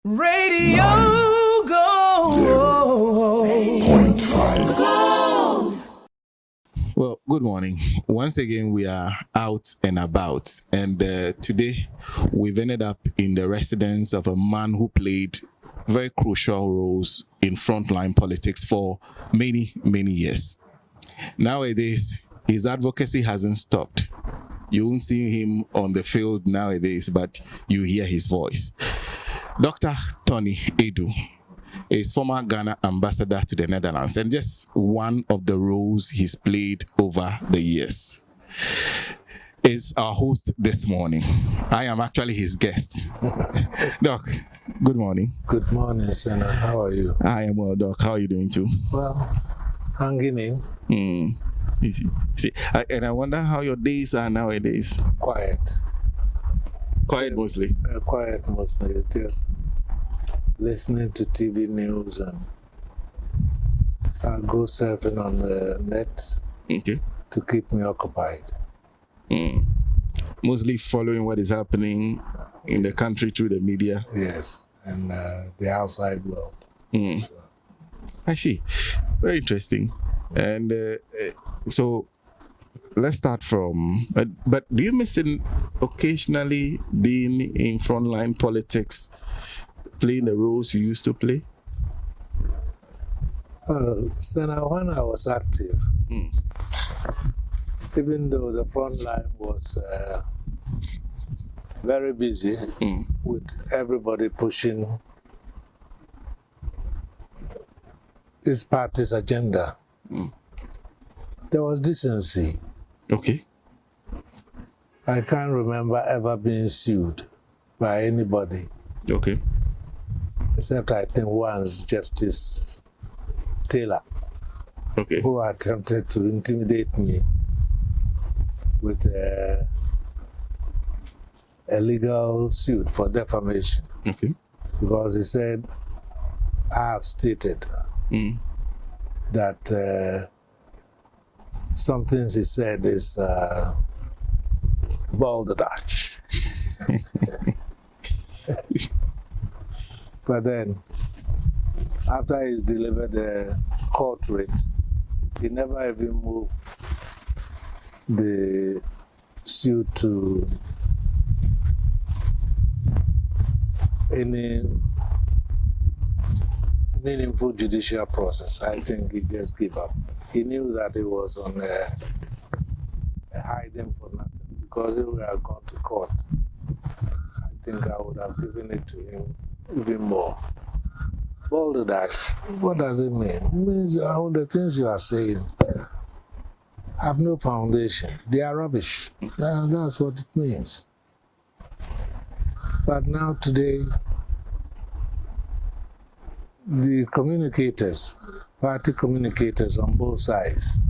Radio Gold. 0.5 Gold. Well, good morning. Once again, we are out and about, and today we've ended up in the residence of a man who played very crucial roles in frontline politics for many, many years. Nowadays, his advocacy hasn't stopped. You won't see him on the field nowadays, but you hear his voice. Dr. Tony Aidoo is former Ghana ambassador to the Netherlands, and just one of the roles he's played over the years. Is our host this morning. I am actually his guest. Doc, good morning. Good morning, Senna. How are you? I am well, Doc. How are you doing too? Well, hanging in. See, and I wonder how your days are nowadays. Quiet. Quiet mostly. Quiet mostly. Just listening to TV news, and I go surfing on the net to keep me occupied. Mostly following what is happening in the country through the media. Yes, and the outside world. So. I see. Very interesting. And so let's start from, but do you miss it occasionally being in frontline politics, playing the roles you used to play? Senna, when I was active, even though the front line was very busy with everybody pushing his party's agenda, there was decency. Okay. I can't remember ever being sued by anybody. Okay. Except I think once Justice Taylor, who attempted to intimidate me with a legal suit for defamation. Okay. Because he said, I have stated that some things he said is balderdash. But then, after he's delivered the court writ, he never even moved the suit to any meaningful judicial process. I think he just gave up. He knew that he was on a hiding for nothing, because if we had gone to court, I think I would have given it to him even more. Balderdash, what does it mean? It means all the things you are saying have no foundation. They are rubbish. That's what it means. But now today, the communicators, party communicators on both sides,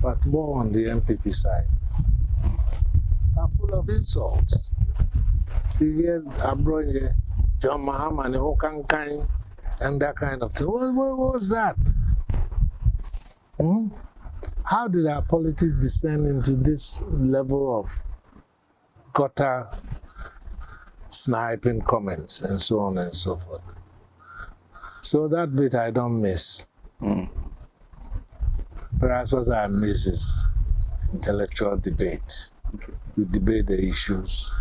but more on the NPP side, are full of insults. You hear Abroye, John Mahama, and that kind of thing. What was that? How did our politics descend into this level of gutter sniping comments and so on and so forth? So that bit I don't miss. Perhaps what I miss is intellectual debate. We debate the issues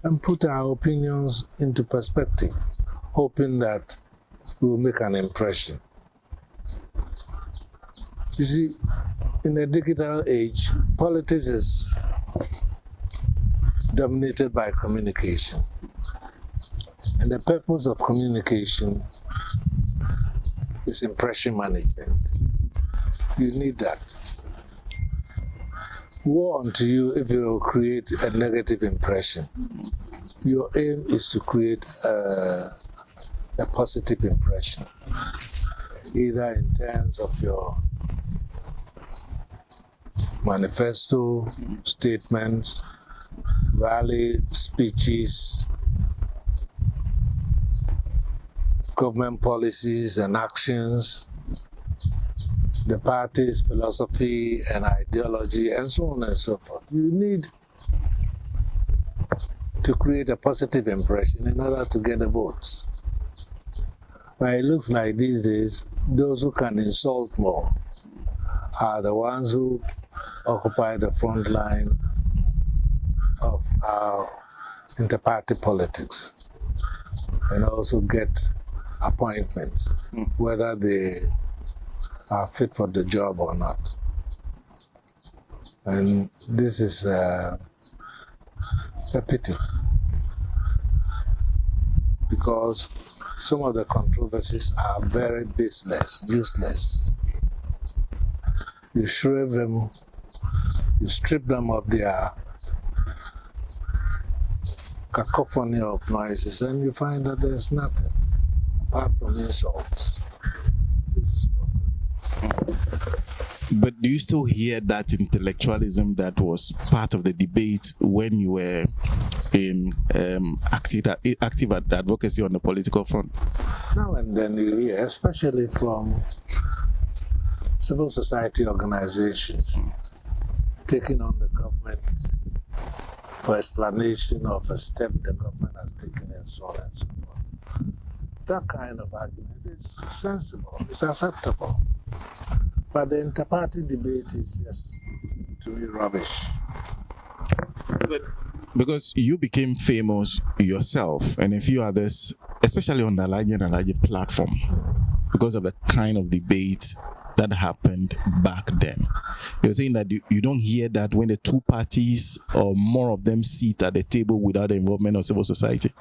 and put our opinions into perspective, hoping that we will make an impression. You see, in the digital age, politics is dominated by communication. And the purpose of communication is impression management. You need that. Woe unto you if you create a negative impression. Your aim is to create a positive impression, either in terms of your manifesto, statements, rally speeches, government policies and actions, the party's philosophy and ideology, and so on and so forth. You need to create a positive impression in order to get the votes. But it looks like these days, those who can insult more are the ones who occupy the front line of our inter-party politics and also get appointments, whether they are fit for the job or not. And this is a pity, because some of the controversies are very baseless, useless. You shrive them, you strip them of their cacophony of noises, and you find that there's nothing apart from insults. This is no good. But do you still hear that intellectualism that was part of the debate when you were in active advocacy on the political front? Now and then you hear, especially from civil society organizations, taking on the government for explanation of a step the government has taken and so on and so forth. That kind of argument is sensible, it's acceptable. But the inter-party debate is just, to me, rubbish. But because you became famous yourself and a few others, especially on the larger platform, because of the kind of debate that happened back then. You're saying that you don't hear that when the two parties or more of them sit at the table without the involvement of civil society?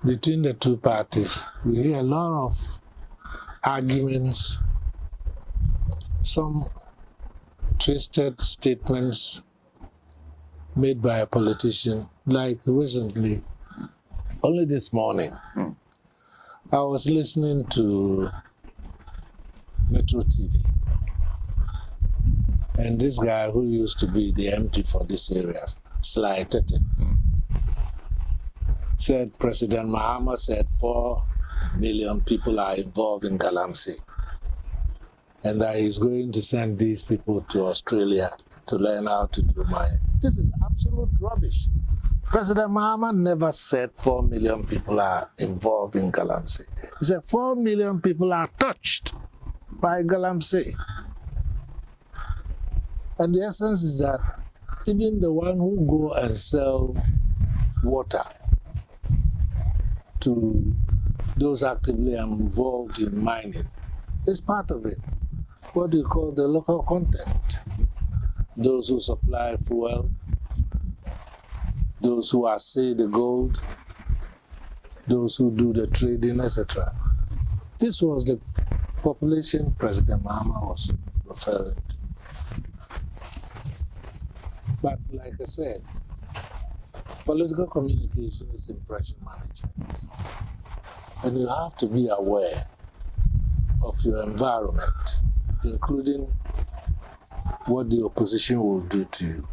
Between the two parties, we hear a lot of arguments, some twisted statements made by a politician, like recently, only this morning, I was listening to Metro TV, and this guy who used to be the MP for this area, Sly Tete, said President Mahama said 4 million people are involved in galamsey, and that he's going to send these people to Australia to learn how to do mining. This is absolute rubbish. President Mahama never said 4 million people are involved in galamsey. He said 4 million people are touched by galamsey. And the essence is that even the one who go and sell water to those actively involved in mining is part of it. What do you call the local content? Those who supply fuel, those who assay the gold, those who do the trading, etc. This was the population President Mahama was referring to. But like I said, political communication is impression management. And you have to be aware of your environment, including what the opposition will do to you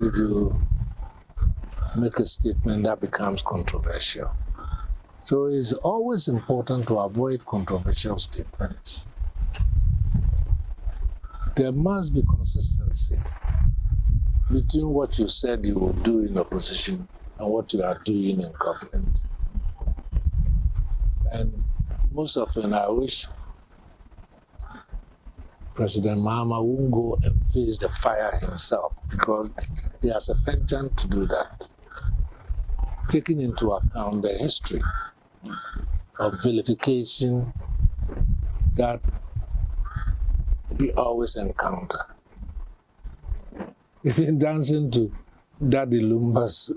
if you make a statement that becomes controversial. So it's always important to avoid controversial statements. There must be consistency between what you said you will do in opposition and what you are doing in government. And most often I wish President Mahama won't go and face the fire himself, because he has a penchant to do that, taking into account the history of vilification that we always encounter. Even dancing to Daddy Lumba's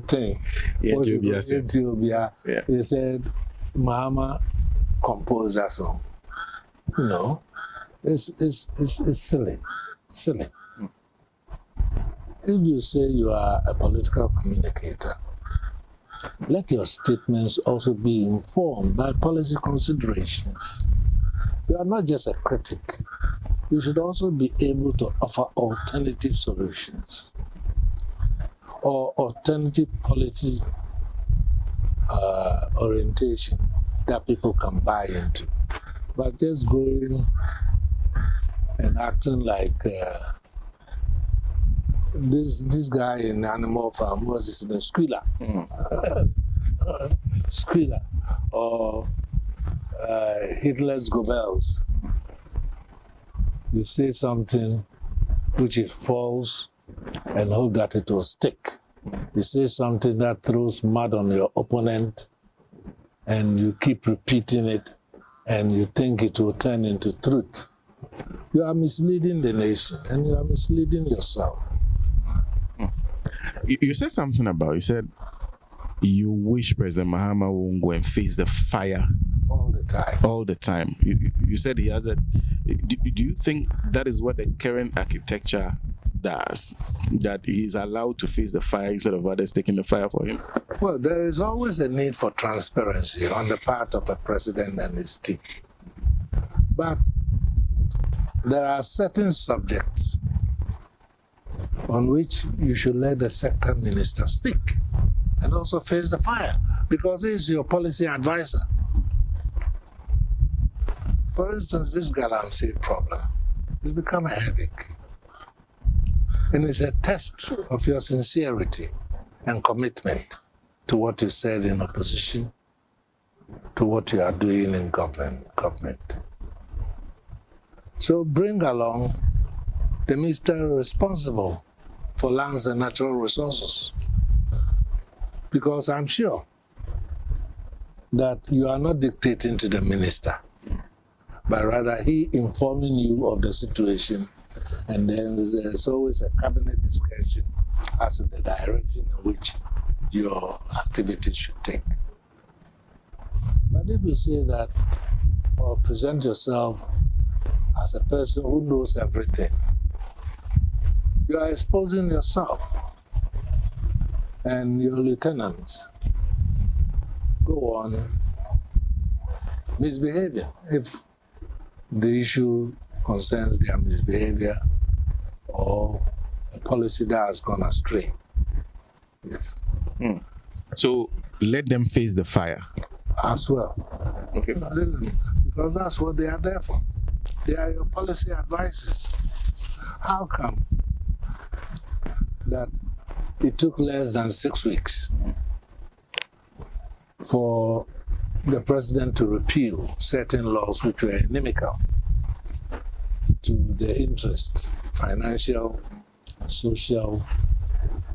thing, Ethiopia, he said Mahama composed that song. No, it's silly. If you say you are a political communicator, let your statements also be informed by policy considerations. You are not just a critic. You should also be able to offer alternative solutions or alternative policy orientation that people can buy into. But just going and acting like this guy in Animal Farm, what's his name? Squealer. Squealer. Or Hitler's Goebbels. You say something which is false and hope that it will stick. You say something that throws mud on your opponent and you keep repeating it and you think it will turn into truth. You are misleading the nation and you are misleading yourself. You said something about, you said you wish President Mahama won't go and face the fire All the time. all the time. You said he has a. Do you think that is what the current architecture does? That he's allowed to face the fire instead of others taking the fire for him? Well, there is always a need for transparency on the part of a president and his team. But there are certain subjects on which you should let the sector minister speak and also face the fire, because he is your policy advisor. For instance, this galamsey problem has become a headache. And it's a test of your sincerity and commitment to what you said in opposition, to what you are doing in government. So bring along the minister responsible for lands and natural resources, because I'm sure that you are not dictating to the minister, but rather he informing you of the situation, and then there's always a cabinet discussion as to the direction in which your activities should take. But if you say that or present yourself as a person who knows everything, you are exposing yourself and your lieutenants go on misbehaving if the issue concerns their misbehavior or a policy that has gone astray. Yes. So let them face the fire. As well. Okay. Because that's what they are there for. They are your policy advisors. How come that it took less than 6 weeks for the president to repeal certain laws which were inimical to the interest, financial, social,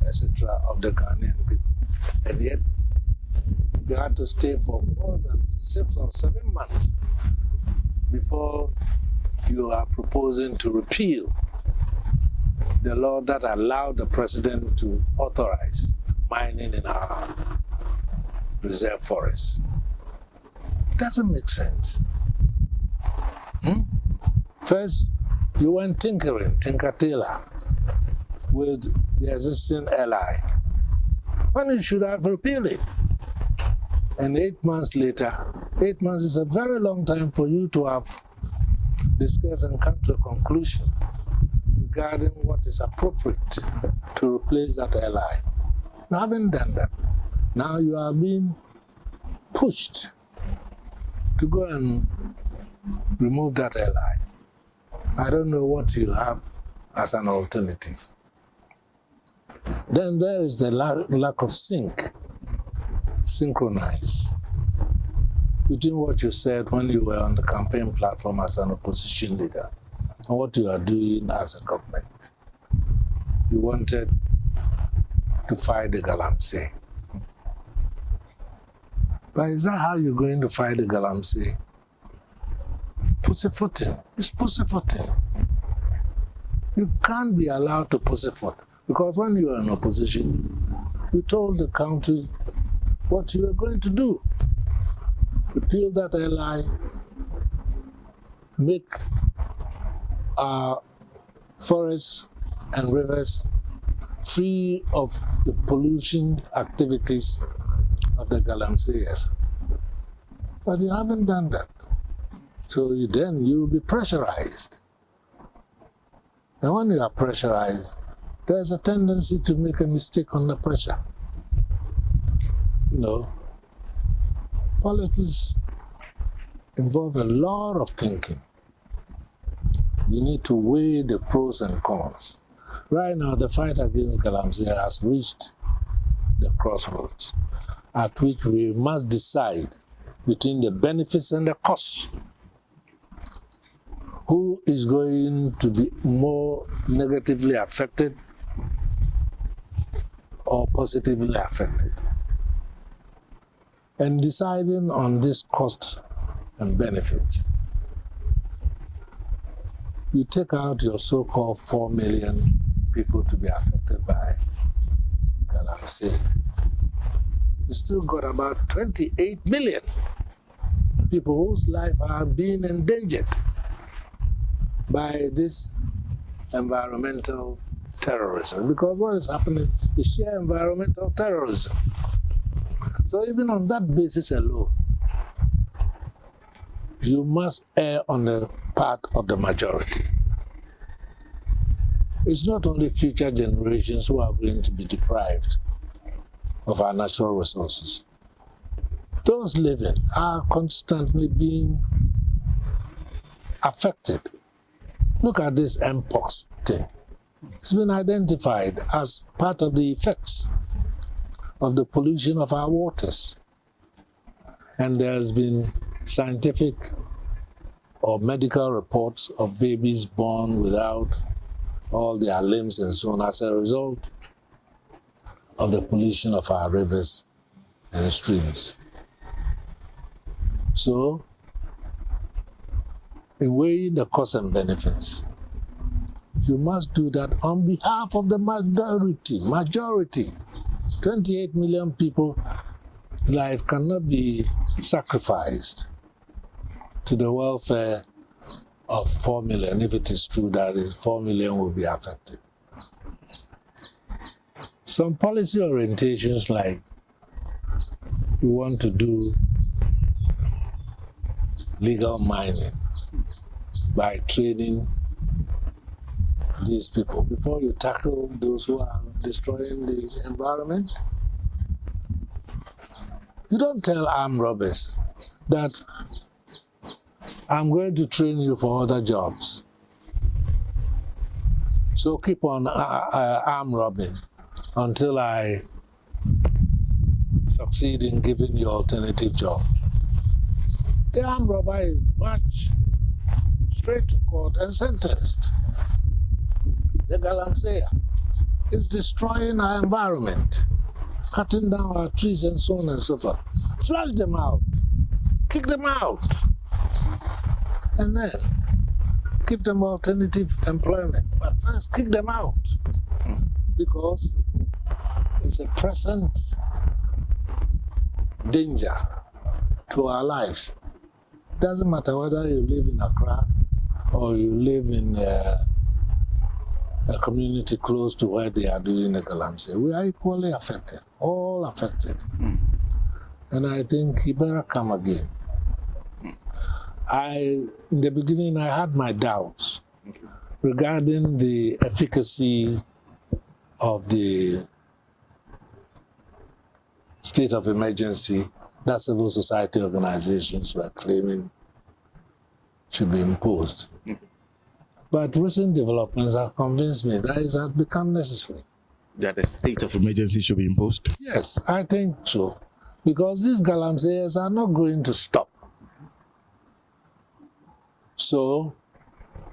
etc., of the Ghanaian people? And yet, you had to stay for more than 6 or 7 months before you are proposing to repeal the law that allowed the president to authorize mining in our reserve forests. It doesn't make sense. First, you went tinker-tailor with the existing LI, when you should have repealed it. And 8 months later, 8 months is a very long time for you to have discussed and come to a conclusion regarding what is appropriate to replace that LI. You haven't done that. Now you are being pushed to go and remove that LI. I don't know what you have as an alternative. Then there is the lack of synchronize between what you said when you were on the campaign platform as an opposition leader and what you are doing as a government. You wanted to fight the galamsey. But is that how you're going to fight the galamsey? Pussyfooting. It's pussyfooting. You can't be allowed to pussyfoot, because when you were in opposition, you told the country what you were going to do. Repeal that LI, make our forests and rivers free of the pollution activities of the galamseyers. But you haven't done that. So then you will be pressurized. And when you are pressurized, there's a tendency to make a mistake under pressure. You know, politics involve a lot of thinking. You need to weigh the pros and cons Right now, the fight against galamsey has reached the crossroads at which we must decide between the benefits and the costs. Who is going to be more negatively affected or positively affected? And deciding on this cost and benefits, you take out your so-called 4 million people to be affected by galamsey. You still got about 28 million people whose lives are being endangered by this environmental terrorism. Because what is happening is sheer environmental terrorism. So even on that basis alone, you must err on the part of the majority. It's not only future generations who are going to be deprived of our natural resources. Those living are constantly being affected. Look at this Mpox thing. It's been identified as part of the effects of the pollution of our waters. And there's been scientific or medical reports of babies born without all their limbs and so on as a result of the pollution of our rivers and streams. So, in weighing the costs and benefits, you must do that on behalf of the majority. 28 million people life cannot be sacrificed to the welfare of 4 million, if it is true that 4 million will be affected. Some policy orientations like we want to do legal mining by training these people before you tackle those who are destroying the environment. You don't tell armed robbers that I'm going to train you for other jobs. So keep on arm robbing until I succeed in giving you alternative job. The armed robber is marched straight to court and sentenced. The galamsey is destroying our environment, cutting down our trees and so on and so forth. Flush them out, kick them out, and then give them alternative employment. But first, kick them out, because it's a present danger to our lives. Doesn't matter whether you live in Accra or you live in a community close to where they are doing the galamsey. We are equally affected, all affected. And I think he better come again. In the beginning, I had my doubts regarding the efficacy of the state of emergency that civil society organizations were claiming should be imposed. But recent developments have convinced me that it has become necessary. That the state of emergency should be imposed? Yes, I think so. Because these galamseyers are not going to stop. So,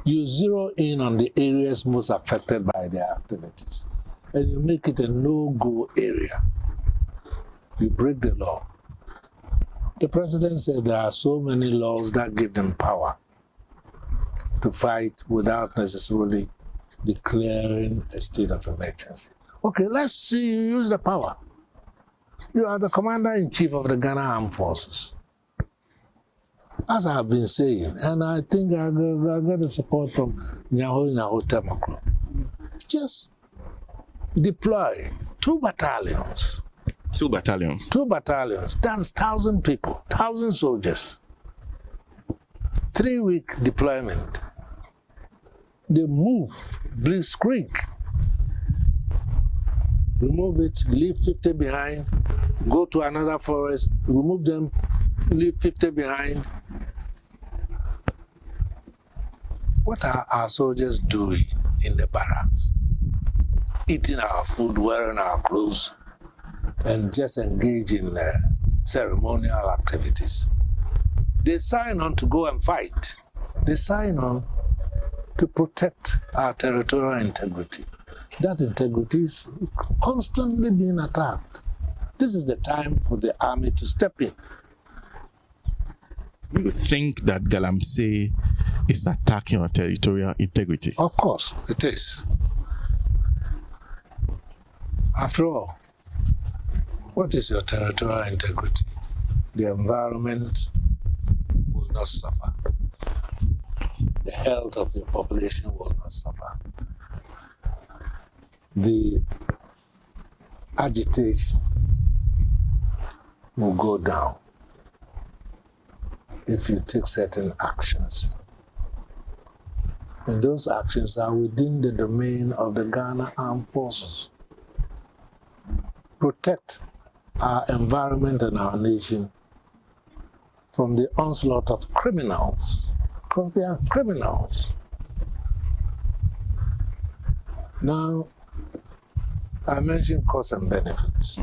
you zero in on the areas most affected by their activities. And you make it a no-go area. You break the law. The president said there are so many laws that give them power to fight without necessarily declaring a state of emergency. Okay, let's see you use the power. You are the commander-in-chief of the Ghana Armed Forces. As I have been saying, and I think I got the support from Nyaho Temaklo, just deploy 2 battalions. 2 battalions? 2 battalions. That's 1,000 people, 1,000 soldiers. 3-week deployment. They move blitzkrieg. Remove it, leave 50 behind, go to another forest, remove them, leave 50 behind. What are our soldiers doing in the barracks? eating our food, wearing our clothes, and just engage in ceremonial activities. They sign on to go and fight. They sign on to protect our territorial integrity. That integrity is constantly being attacked. This is the time for the army to step in. You think that galamsey is attacking our territorial integrity? Of course, it is. After all, what is your territorial integrity? The environment will not suffer. The health of your population will not suffer. The agitation will go down if you take certain actions. And those actions are within the domain of the Ghana Armed Forces. Protect our environment and our nation from the onslaught of criminals, because they are criminals. Now, I mentioned costs and benefits.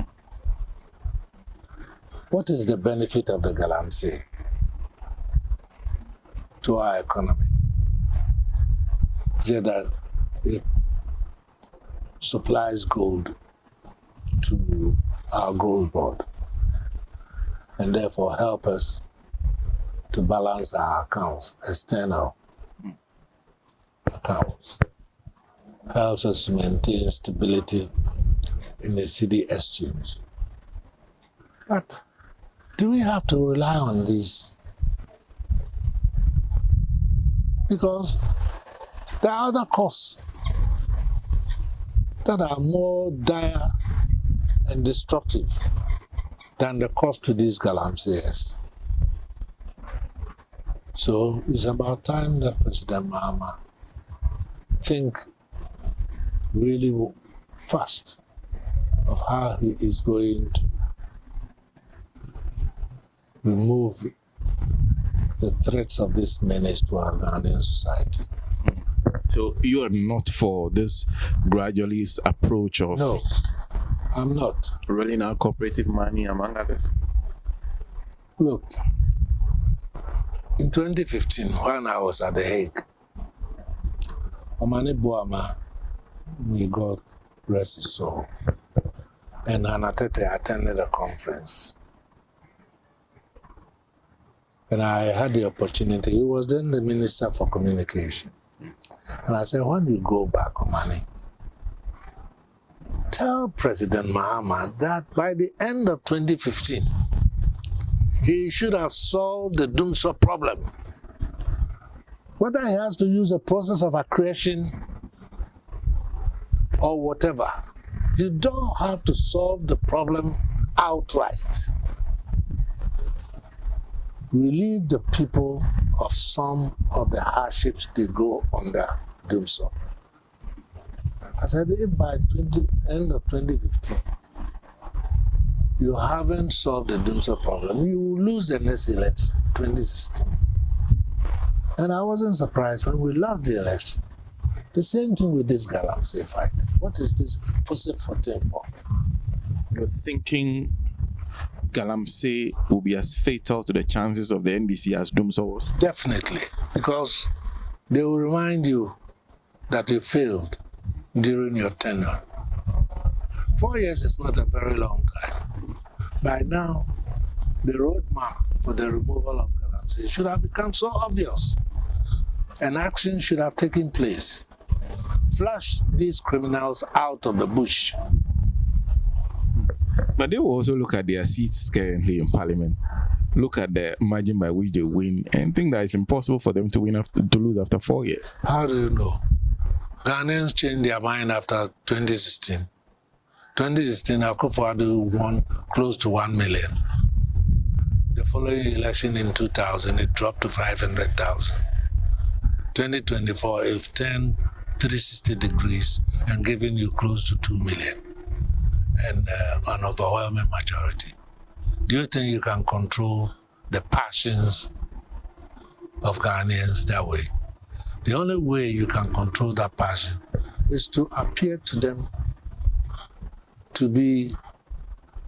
What is the benefit of the galamsey to our economy? Is it that it supplies gold to our gold board and therefore help us to balance our accounts, external accounts. Helps us to maintain stability in the city exchange. But do we have to rely on these? Because there are other costs that are more dire and destructive than the cost to these galamseys. So it's about time that President Mahama think really fast of how he is going to remove the threats of this menace to our Ghanaian society. So you are not for this gradualist approach of... No, I'm not. Rolling out cooperative money, among others? Look, in 2015, when I was at The Hague, Omani Boama, may God rest his soul, and Anatete attended a conference. And I had the opportunity, he was then the Minister for Communication. And I said, when you go back, Omani, tell President Mahama that by the end of 2015, he should have solved the Dumsor problem. Whether he has to use a process of accretion or whatever, you don't have to solve the problem outright. Relieve the people of some of the hardships they go under Dumsor. I said, if by end of 2015, you haven't solved the Dumsor problem, you will lose the next election, 2016. And I wasn't surprised when we lost the election. The same thing with this galamsey fight. What is this pussyfooting for? You're thinking galamsey will be as fatal to the chances of the NDC as Dumsor was? Definitely, because they will remind you that you failed during your tenure. 4 years is not a very long time. By now, the roadmap for the removal of galamsey should have become so obvious, and action should have taken place. Flush these criminals out of the bush. But they will also look at their seats currently in Parliament, look at the margin by which they win, and think that it's impossible for them to lose after 4 years. How do you know? Ghanaians changed their mind after 2016. 2016, Akufo-Addo won close to 1 million. The following election in 2000, it dropped to 500,000. 2024, if 360 degrees and giving you close to 2 million and an overwhelming majority. Do you think you can control the passions of Ghanaians that way? The only way you can control that passion is to appear to them to be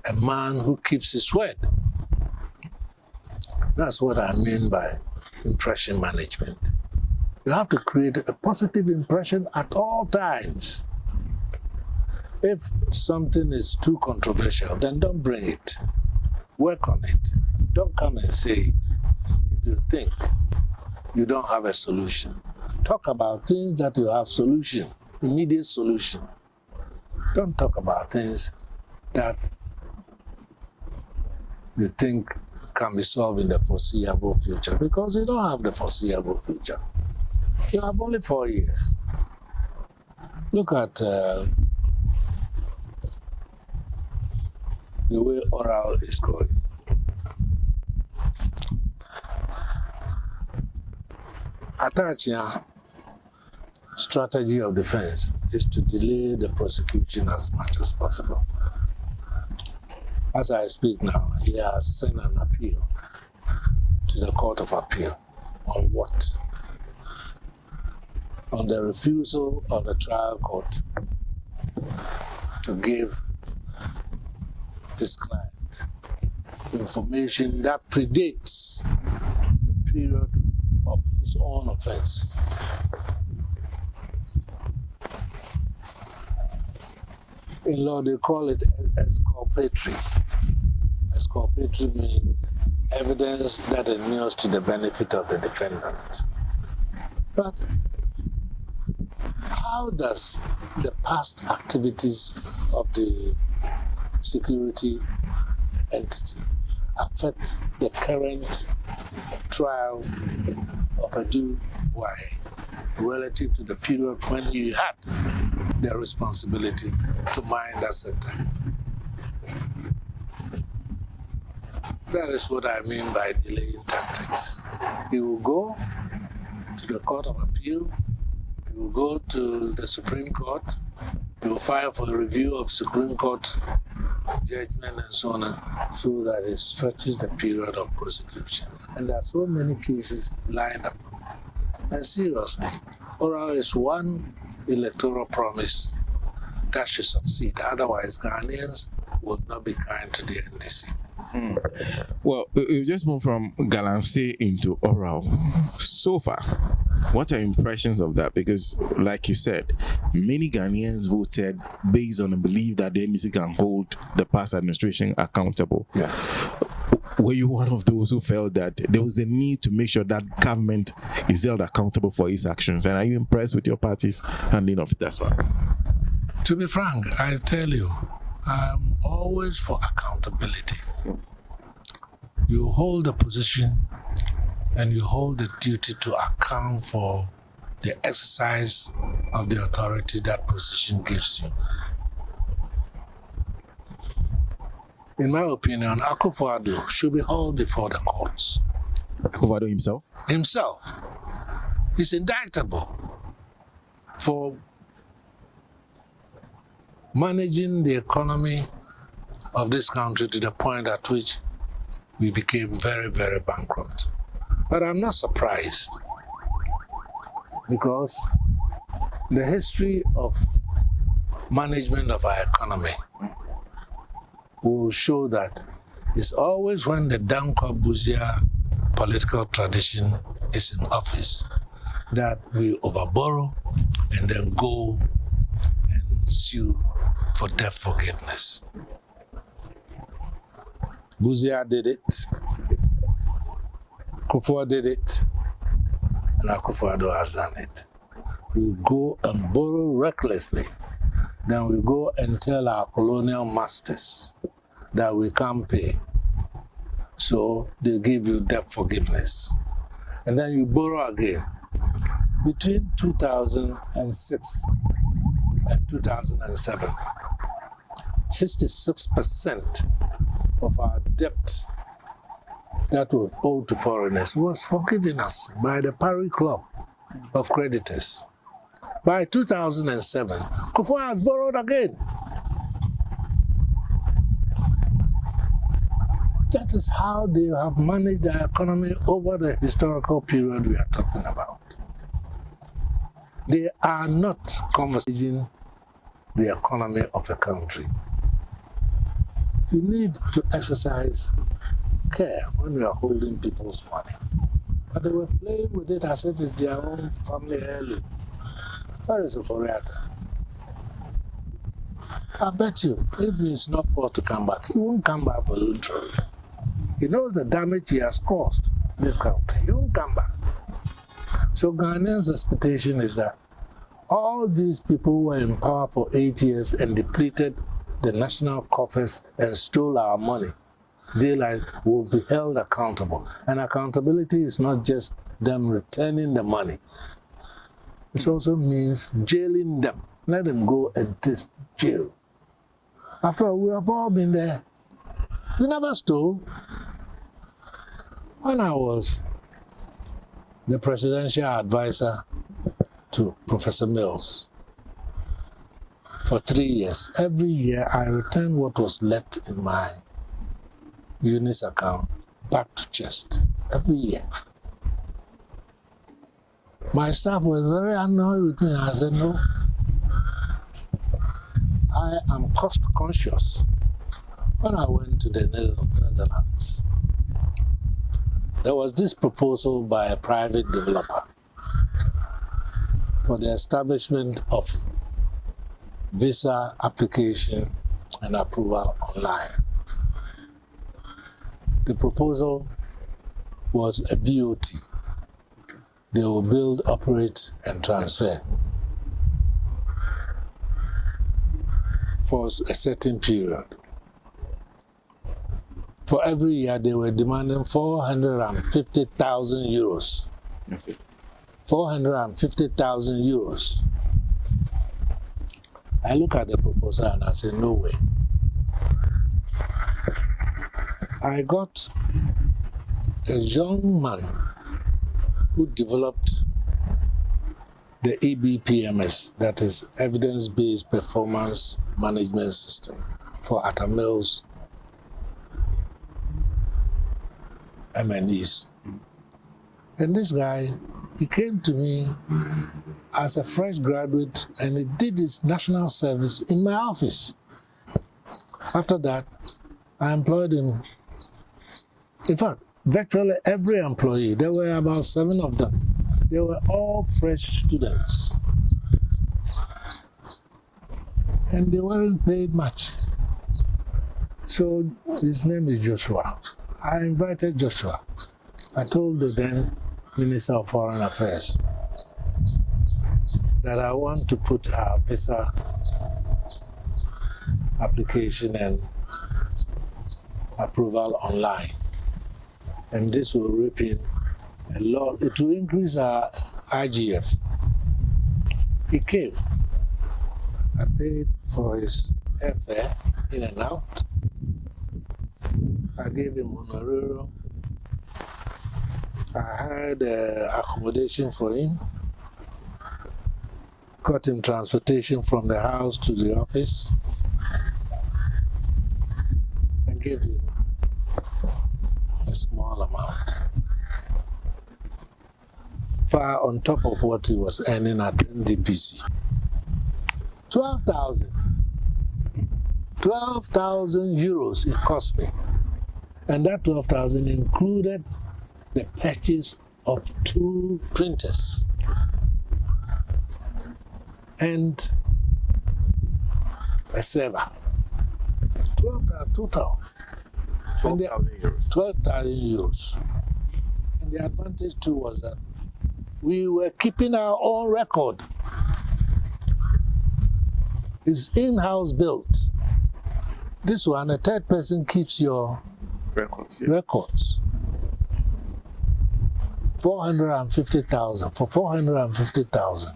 a man who keeps his word. That's what I mean by impression management. You have to create a positive impression at all times. If something is too controversial, then don't bring it. Work on it. Don't come and say it. If you think you don't have a solution, talk about things that you have solution, immediate solution. Don't talk about things that you think can be solved in the foreseeable future, because you don't have the foreseeable future. You have only 4 years. Look at the way oral is going. Atachia strategy of defense is to delay the prosecution as much as possible. As I speak now, he has sent an appeal to the Court of Appeal. On what? On the refusal of the trial court to give his client information that predates the period of his own offense. In law, they call it exculpatory. Exculpatory means evidence that inures to the benefit of the defendant. But how does the past activities of the security entity affect the current trial of Aidoo relative to the period when he had the responsibility to mind that center? That is what I mean by delaying tactics. He will go to the Court of Appeal, he will go to the Supreme Court, he will file for the review of Supreme Court judgment and so on, so that it stretches the period of prosecution. And there are so many cases lined up. And seriously, oral is one electoral promise that should succeed. Otherwise, Ghanaians will not be kind to the NDC. Well, we just moved from galamsey into oral. So far, what are impressions of that? Because, like you said, many Ghanaians voted based on the belief that the NDC can hold the past administration accountable. Yes. Were you one of those who felt that there was a need to make sure that government is held accountable for its actions? And are you impressed with your party's handling of that one? To be frank, I tell you, I'm always for accountability. You hold a position and you hold the duty to account for the exercise of the authority that position gives you. In my opinion, Akufo-Addo should be hauled before the courts. Akufo-Addo himself? Himself. He's indictable for managing the economy of this country to the point at which we became very, very bankrupt. But I'm not surprised, because the history of management of our economy will show that it's always when the Dankwa Buzia political tradition is in office that we overborrow and then go and sue for debt forgiveness. Buzia did it, Kufuor did it, and Akufo-Addo has done it. We go and borrow recklessly, then we go and tell our colonial masters that we can't pay. So they give you debt forgiveness. And then you borrow again. Between 2006 and 2007, 66% of our debt that was owed to foreigners was forgiven us by the Paris Club of creditors. By 2007, Kufuor has borrowed again. That is how they have managed their economy over the historical period we are talking about. They are not converting the economy of a country. You need to exercise care when you are holding people's money. But they were playing with it as if it's their own family heirloom. Where is Oforiatta? I bet you, if he's not forced to come back, he won't come back voluntarily. He knows the damage he has caused this country. He won't come back. So Ghanaians' expectation is that all these people who were in power for 8 years and depleted the national coffers and stole our money, they will be held accountable. And accountability is not just them returning the money. It also means jailing them. Let them go and taste jail. After all, we have all been there. We never stole. When I was the presidential advisor to Professor Mills for 3 years, every year I returned what was left in my Eunice account back to chest. Every year. My staff was very annoyed with me. I said, no, I am cost conscious. When I went to the Netherlands, there was this proposal by a private developer for the establishment of visa application and approval online. The proposal was a BOT. They will build, operate, and transfer for a certain period. For every year, they were demanding 450,000 euros. 450,000 euros. I look at the proposal and I say, no way. I got a young man who developed the EBPMS, that is Evidence-Based Performance Management System, for Atamil's MNEs. And this guy, he came to me as a fresh graduate and he did his national service in my office. After that, I employed him. In fact, virtually every employee, there were about 7 of them. They were all fresh students. And they weren't paid much. So his name is Joshua. I invited Joshua. I told the then Minister of Foreign Affairs that I want to put our visa application and approval online. And this will reap in a lot. It will increase our IGF. He came. I paid for his airfare in and out. I gave him honorarium. I had accommodation for him. Got him transportation from the house to the office. And gave him a small amount, far on top of what he was earning at NDPC. 12,000 euros it cost me. And that 12,000 included the purchase of 2 printers and a server. 12,000 total. 12,000 euros. 12,000 euros. And the advantage too was that we were keeping our own record. It's in-house built. This one, a third person keeps your Records. Yeah. records. 450,000 for 450,000.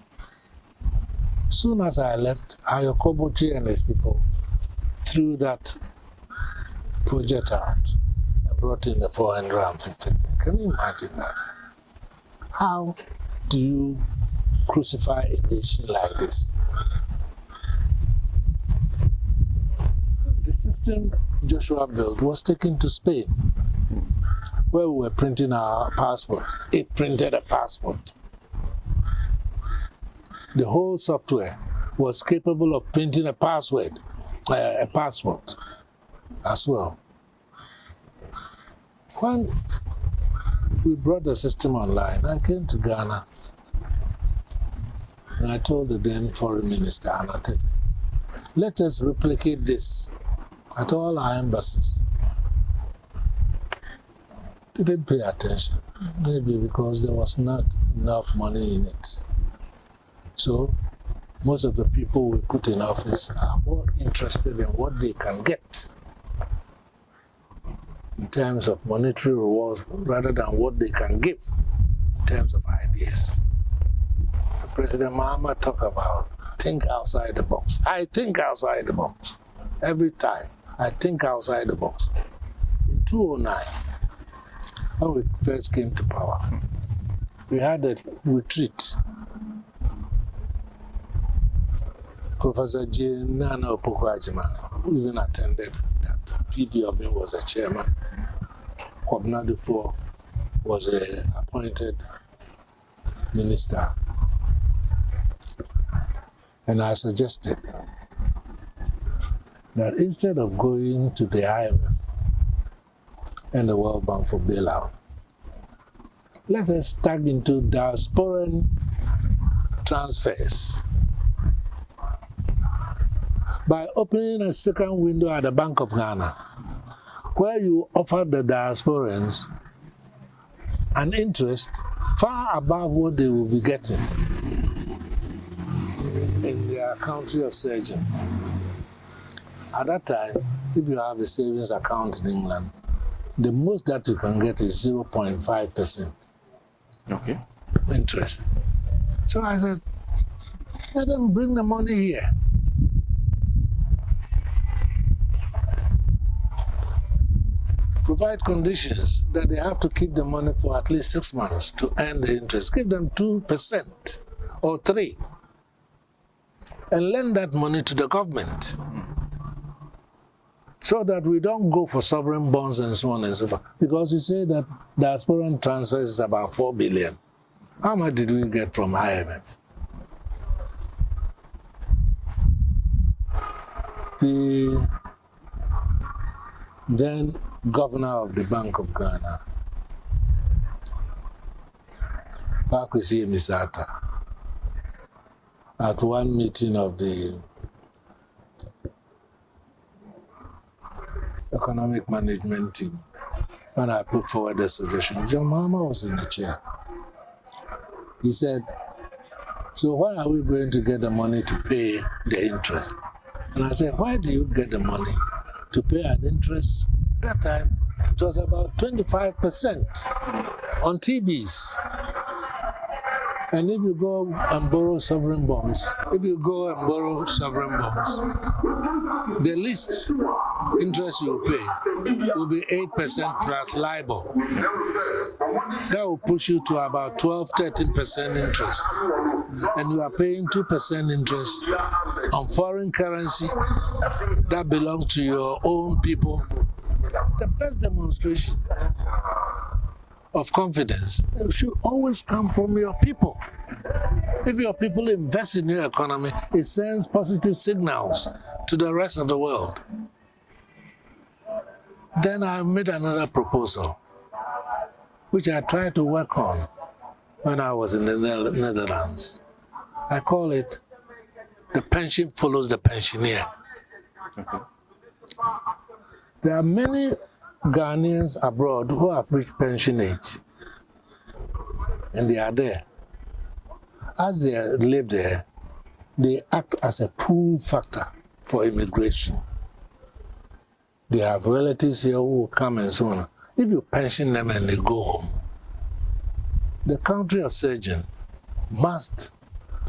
Soon as I left, Ayo Kobochi and his people threw that project out and brought in the 450. Can you imagine that? How do you crucify a nation like this? The system Joshua built was taken to Spain, where we were printing our passport. It printed a passport. The whole software was capable of printing a passport. as well. When we brought the system online, I came to Ghana and I told the then Foreign Minister, Anna Tete, let us replicate this at all our embassies. Didn't pay attention, maybe because there was not enough money in it. So most of the people we put in office are more interested in what they can get in terms of monetary rewards rather than what they can give in terms of ideas. President Mahama talked about think outside the box. I think outside the box. Every time I think outside the box. In 2009, when we first came to power, we had a retreat. Professor J. Nana Opoku-Agyeman even attended that. P.D. Obin was a chairman. Kwabena Dufo was an appointed minister. And I suggested that instead of going to the IMF and the World Bank for bailout, let us tag into diasporan transfers by opening a second window at the Bank of Ghana, where you offer the diasporans an interest far above what they will be getting in their country of origin. At that time, if you have a savings account in England, the most that you can get is 0.5% interest. So I said, let them bring the money here. Provide conditions that they have to keep the money for at least 6 months to earn the interest. Give them 2% or 3%. And lend that money to the government so that we don't go for sovereign bonds and so on and so forth. Because you say that diasporan transfers is about 4 billion. How much did we get from IMF? The then governor of the Bank of Ghana, Pakwesi Misata, at one meeting of the economic management team, when I put forward the suggestion, John Mahama was in the chair. He said, so why are we going to get the money to pay the interest? And I said, why do you get the money to pay an interest? At that time, it was about 25% on TBs. And if you go and borrow sovereign bonds, the least interest you pay will be 8% plus liability. That will push you to about 12-13% interest. And you are paying 2% interest on foreign currency that belongs to your own people. The best demonstration of confidence should always come from your people. If your people invest in your economy, it sends positive signals to the rest of the world. Then I made another proposal, which I tried to work on when I was in the Netherlands. I call it, the pension follows the pensioner. Okay. There are many Ghanaians abroad who have reached pension age, and they are there. As they live there, they act as a pull factor for immigration. They have relatives here who will come and so on. If you pension them and they go home, the country of surgeon must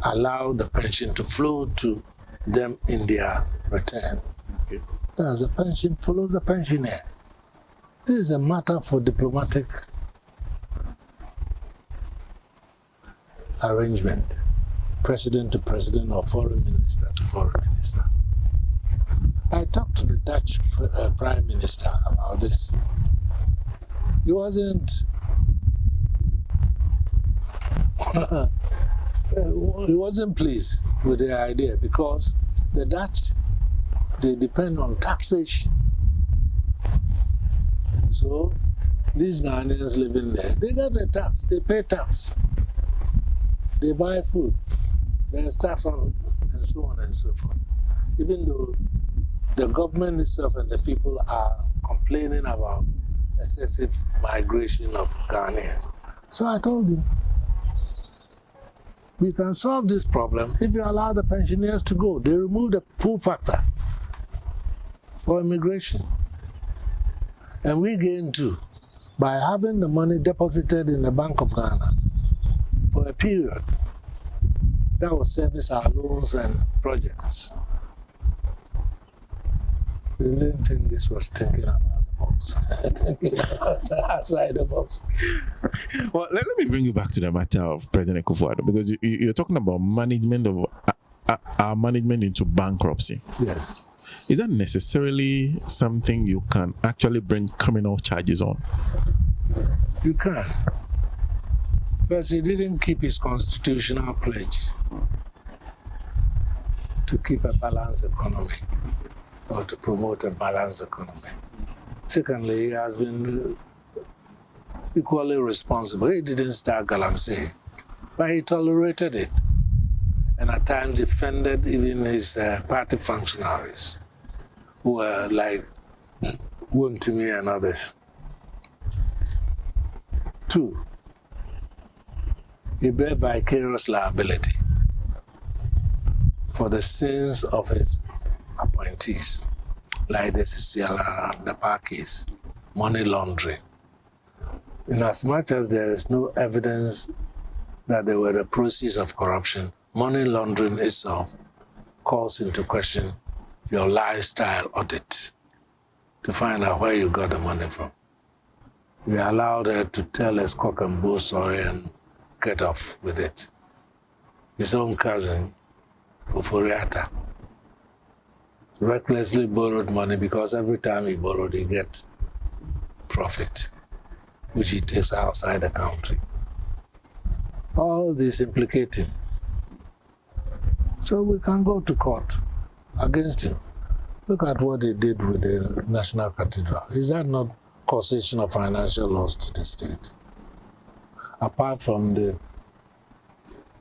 allow the pension to flow to them in their return. Okay. As the pension follows the pensioner. This is a matter for diplomatic arrangement, president to president or foreign minister to foreign minister. I talked to the Dutch prime minister about this. He wasn't pleased with the idea because the Dutch, they depend on taxation So these Ghanaians living there, they get a tax, they pay tax, they buy food, there's tax on, and so on and so forth. Even though the government itself and the people are complaining about excessive migration of Ghanaians. So I told him, we can solve this problem if you allow the pensioners to go. They remove the pull factor for immigration. And we gain too by having the money deposited in the Bank of Ghana for a period that will service our loans and projects. They didn't think this was thinking about the box. Thinking outside the box. Well, let me bring you back to the matter of President Akufo-Addo, because you're talking about management of our management into bankruptcy. Yes. Is that necessarily something you can actually bring criminal charges on? You can. First, he didn't keep his constitutional pledge to keep a balanced economy or to promote a balanced economy. Secondly, he has been equally responsible. He didn't start galamsey, but he tolerated it and at times defended even his party functionaries who were like Wontumi and others. 2, he bear vicarious liability for the sins of his appointees, like the Sisiala and the Parkis, money laundering. In as much as there is no evidence that there were the proceeds of corruption, money laundering itself calls into question your lifestyle audit to find out where you got the money from. We allowed her to tell his cock and bull story and get off with it. His own cousin, Uforiata, recklessly borrowed money because every time he borrowed, he gets profit, which he takes outside the country. All this implicating. So we can go to court against him. Look at what he did with the National Cathedral. Is that not causation of financial loss to the state? Apart from the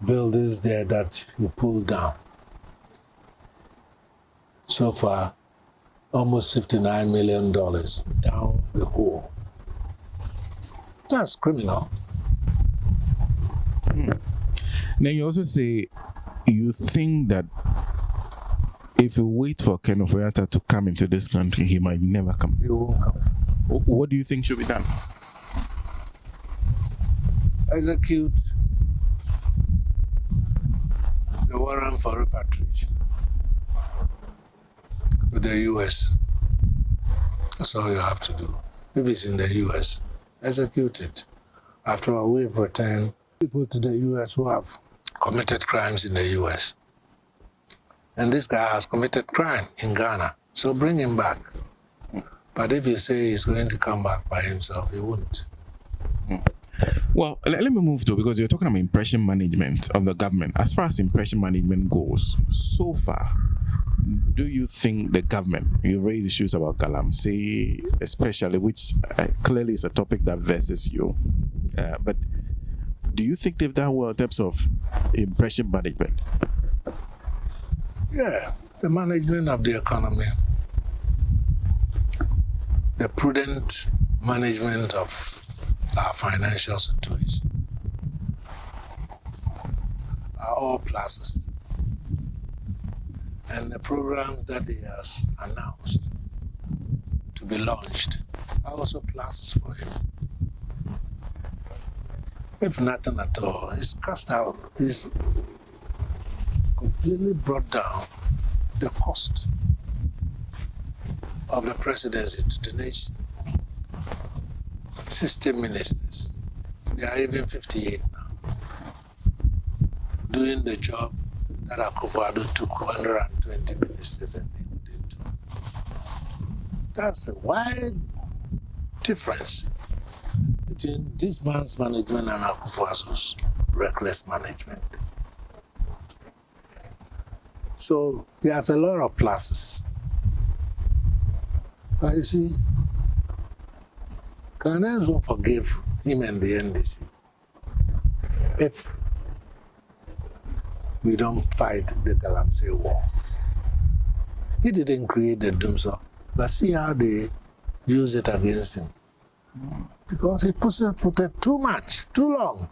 buildings there that you pulled down. So far, almost $59 million down the hole. That's criminal. Then you also say you think that if you wait for Ken Oforiatta to come into this country, he might never come. He won't come. What do you think should be done? Execute the warrant for repatriation with the US. That's all you have to do. If it's in the US, execute it. After all, we've returned people to the US who have committed crimes in the US. And this guy has committed crime in Ghana, so bring him back. But if you say he's going to come back by himself, he won't. Well, let me move to, because you're talking about impression management of the government. As far as impression management goes, so far, do you think the government, you raise issues about galamsey, especially, which clearly is a topic that vexes you, but do you think they've done well in terms of impression management? Yeah, the management of the economy, the prudent management of our financial situation are all pluses. And the programs that he has announced to be launched are also pluses for him. If nothing at all, he's cast out, he's completely brought down the cost of the presidency to the nation. 60 ministers, they are even 58 now, doing the job that Akufo-Addo took 120 ministers and they couldn't do. That's a wide difference between this man's management and Akufo-Addo's reckless management. So he has a lot of pluses. But you see, Ghanaians won't forgive him and the NDC if we don't fight the Galamsey war. He didn't create the doomsday, but see how they use it against him. Because he pussyfooted too much, too long.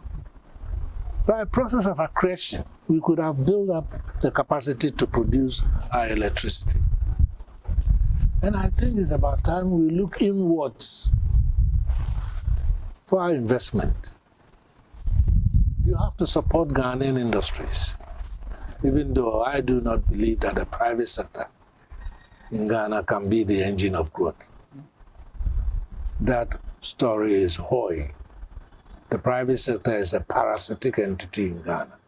By a process of accretion, we could have built up the capacity to produce our electricity. And I think it's about time we look inwards for our investment. You have to support Ghanaian industries, even though I do not believe that the private sector in Ghana can be the engine of growth. That story is hoy. The private sector is a parasitic entity in Ghana.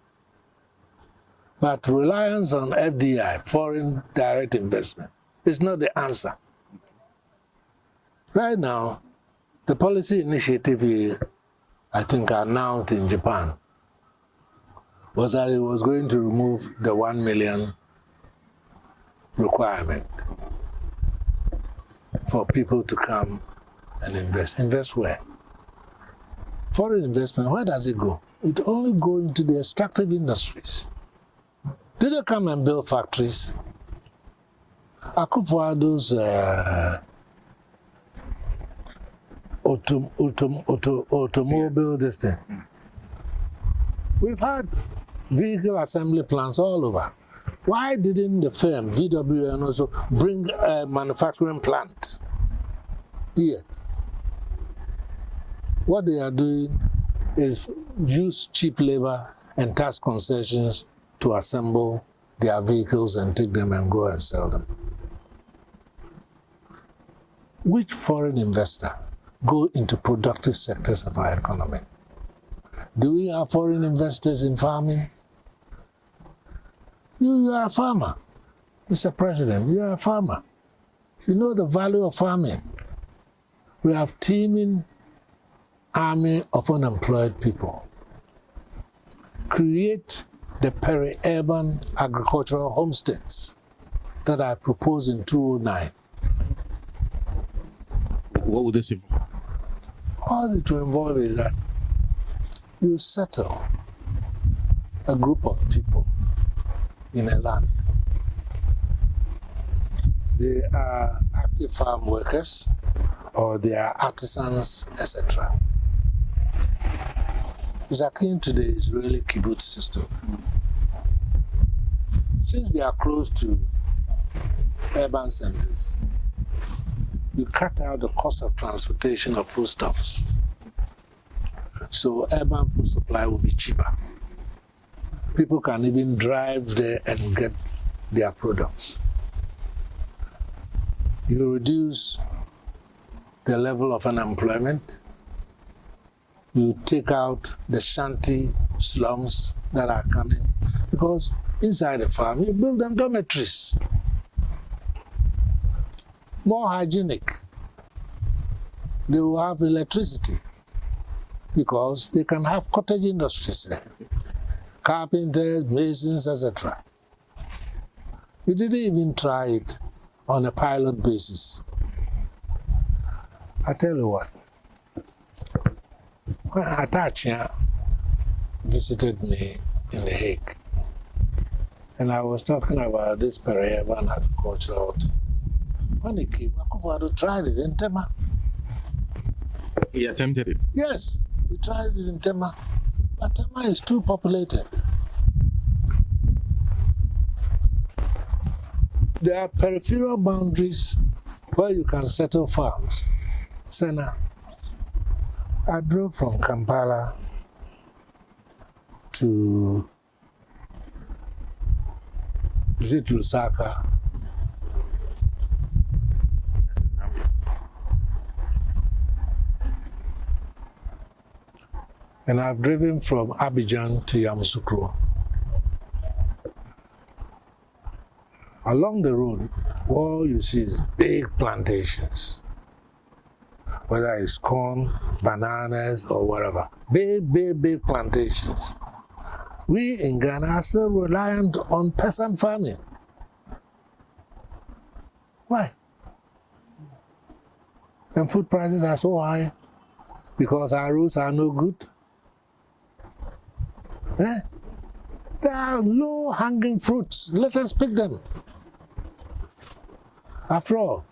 But reliance on FDI, foreign direct investment, is not the answer. Right now, the policy initiative I think announced in Japan was that it was going to remove the 1 million requirement for people to come and invest. Invest where? Foreign investment, where does it go? It only goes into the extractive industries. Do they come and build factories? Akufo-Addo's automobile this thing. We've had vehicle assembly plants all over. Why didn't the firm, VW, also bring a manufacturing plant here? What they are doing is use cheap labor and tax concessions to assemble their vehicles and take them and go and sell them. Which foreign investor go into productive sectors of our economy? Do we have foreign investors in farming? You are a farmer, Mr. President, you are a farmer. You know the value of farming. We have teeming army of unemployed people. Create the peri-urban agricultural homesteads that I proposed in 2009. What would this involve? All it will involve is that you settle a group of people in a land. They are active farm workers or they are artisans, etc. It's akin to the Israeli kibbutz system. Since they are close to urban centers, you cut out the cost of transportation of foodstuffs. So urban food supply will be cheaper. People can even drive there and get their products. You reduce the level of unemployment. You take out the shanty slums that are coming, because inside the farm you build them dormitories. More hygienic. They will have electricity because they can have cottage industries there. Carpenters, masons, etc. We didn't even try it on a pilot basis. I tell you what, when Atachia visited me in The Hague, and I was talking about this peri-urban agricultural thing. When he came, Akufo-Addo tried it in Tema. He attempted it? Yes, he tried it in Tema. But Tema is too populated. There are peripheral boundaries where you can settle farms. Sena, I drove from Kampala to Lusaka. And I've driven from Abidjan to Yamoussoukro. Along the road, all you see is big plantations. Whether it's corn, bananas, or whatever. Big plantations. We in Ghana are still reliant on peasant farming. Why? And food prices are so high. because our roads are no good. Eh? There are low-hanging fruits. Let us pick them. After all,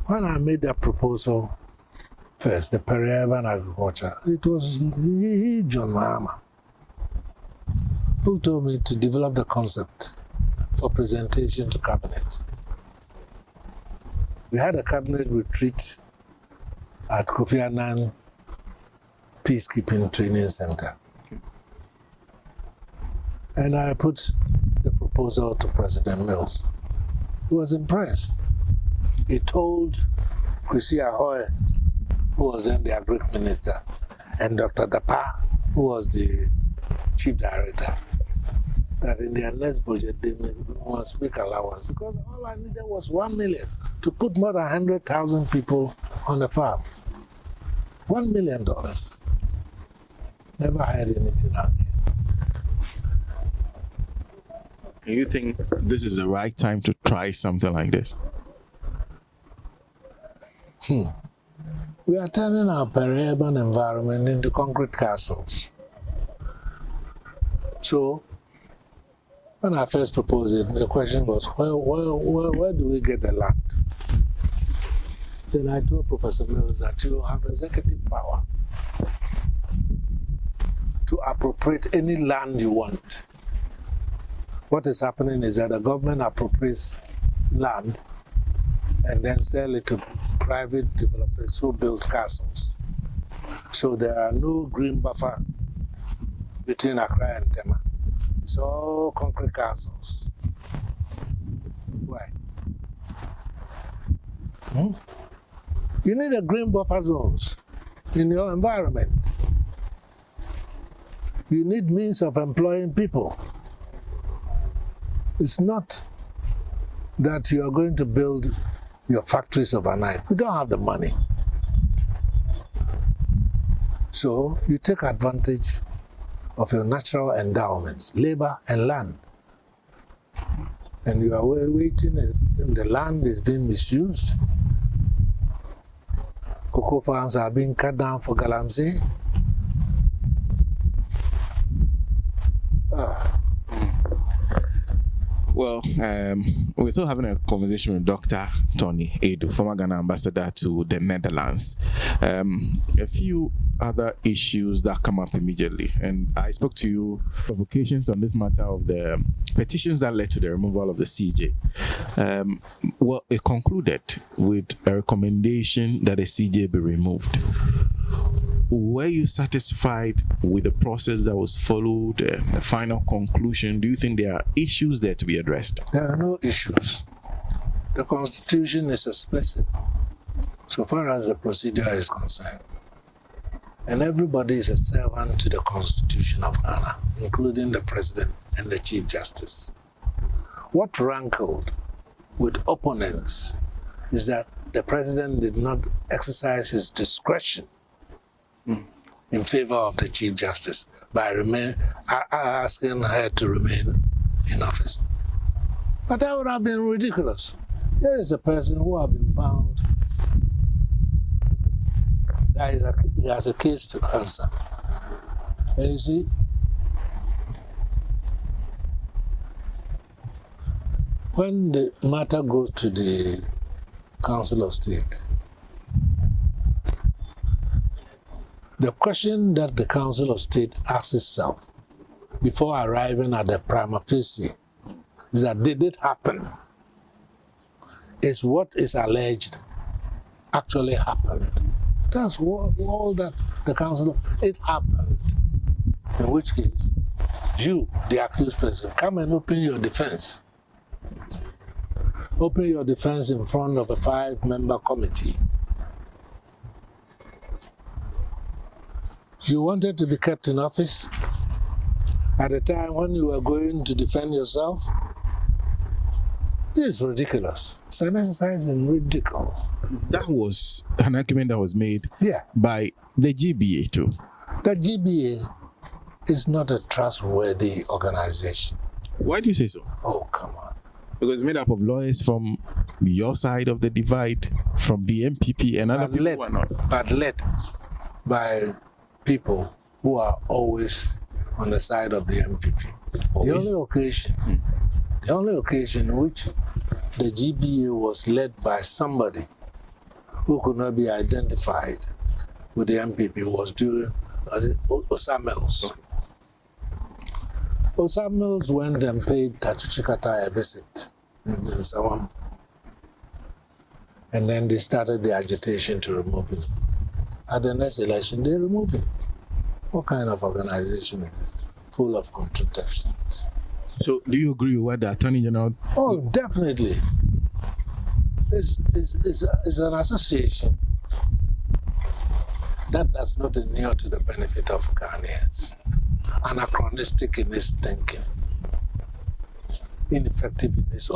when I made that proposal first, the peri-urban agriculture, it was John Mahama who told me to develop the concept for presentation to cabinet. We had a cabinet retreat at Kofi Annan Peacekeeping Training Center. And I put the proposal to President Mills. He was impressed. He told Kwesi Ahoy, who was then the Agric Minister, and Dr. Dapa, who was the Chief Director, that in their next budget they must make allowance, because all I needed was 1 million to put more than 100,000 people on the farm. $1 million. Never hired anything out here. Do you think this is the right time to try something like this? We are turning our peri-urban environment into concrete castles. So, when I first proposed it, the question was, where do we get the land? Then I told Professor Mills that you have executive power to appropriate any land you want. What is happening is that the government appropriates land and then sell it to private developers who build castles. So there are no green buffer between Accra and Tema. It's all concrete castles. Why? You need a green buffer zones in your environment. You need means of employing people. It's not that you are going to build your factories overnight. You don't have the money. So you take advantage of your natural endowments, labor and land. And you are waiting and the land is being misused. Cocoa farms are being cut down for galamsey. Well, we're still having a conversation with Dr. Tony Aidoo, former Ghana ambassador to the Netherlands. A few other issues that come up immediately, and I spoke to you provocations on this matter of the petitions that led to the removal of the CJ. Well, it concluded with a recommendation that the CJ be removed. Were you satisfied with the process that was followed, the final conclusion? Do you think there are issues there to be addressed? There are no issues. The Constitution is explicit so far as the procedure is concerned. And everybody is a servant to the Constitution of Ghana, including the President and the Chief Justice. What rankled with opponents is that the President did not exercise his discretion in favor of the Chief Justice by asking her to remain in office. But that would have been ridiculous. Here is a person who has been found that he has a case to answer. And you see, when the matter goes to the Council of State, the question that the Council of State asks itself before arriving at the prima facie is that did it happen? Is what is alleged actually happened? That's all that the Council, it happened. In which case, you, the accused person, come and open your defense. Open your defense in front of a 5-member committee. You wanted to be kept in office at a time when you were going to defend yourself? This is ridiculous. It's an exercise in ridicule. That was an argument that was made by the GBA too. The GBA is not a trustworthy organization. Why do you say so? Oh, come on. Because it's made up of lawyers from your side of the divide, from the NPP, and other people who are not. But led by people who are always on the side of the NPP. The only occasion in which the GBA was led by somebody who could not be identified with the NPP was during Osamels. Osamels went and paid Tatuchikata a visit in Sawam. And then they started the agitation to remove him. At the next election, they removed him. What kind of organization is this? Full of contradictions. So, do you agree with what the Attorney General? Oh, definitely. It's an association that does not inure to the benefit of Ghanaians. Anachronistic in its thinking, ineffective in its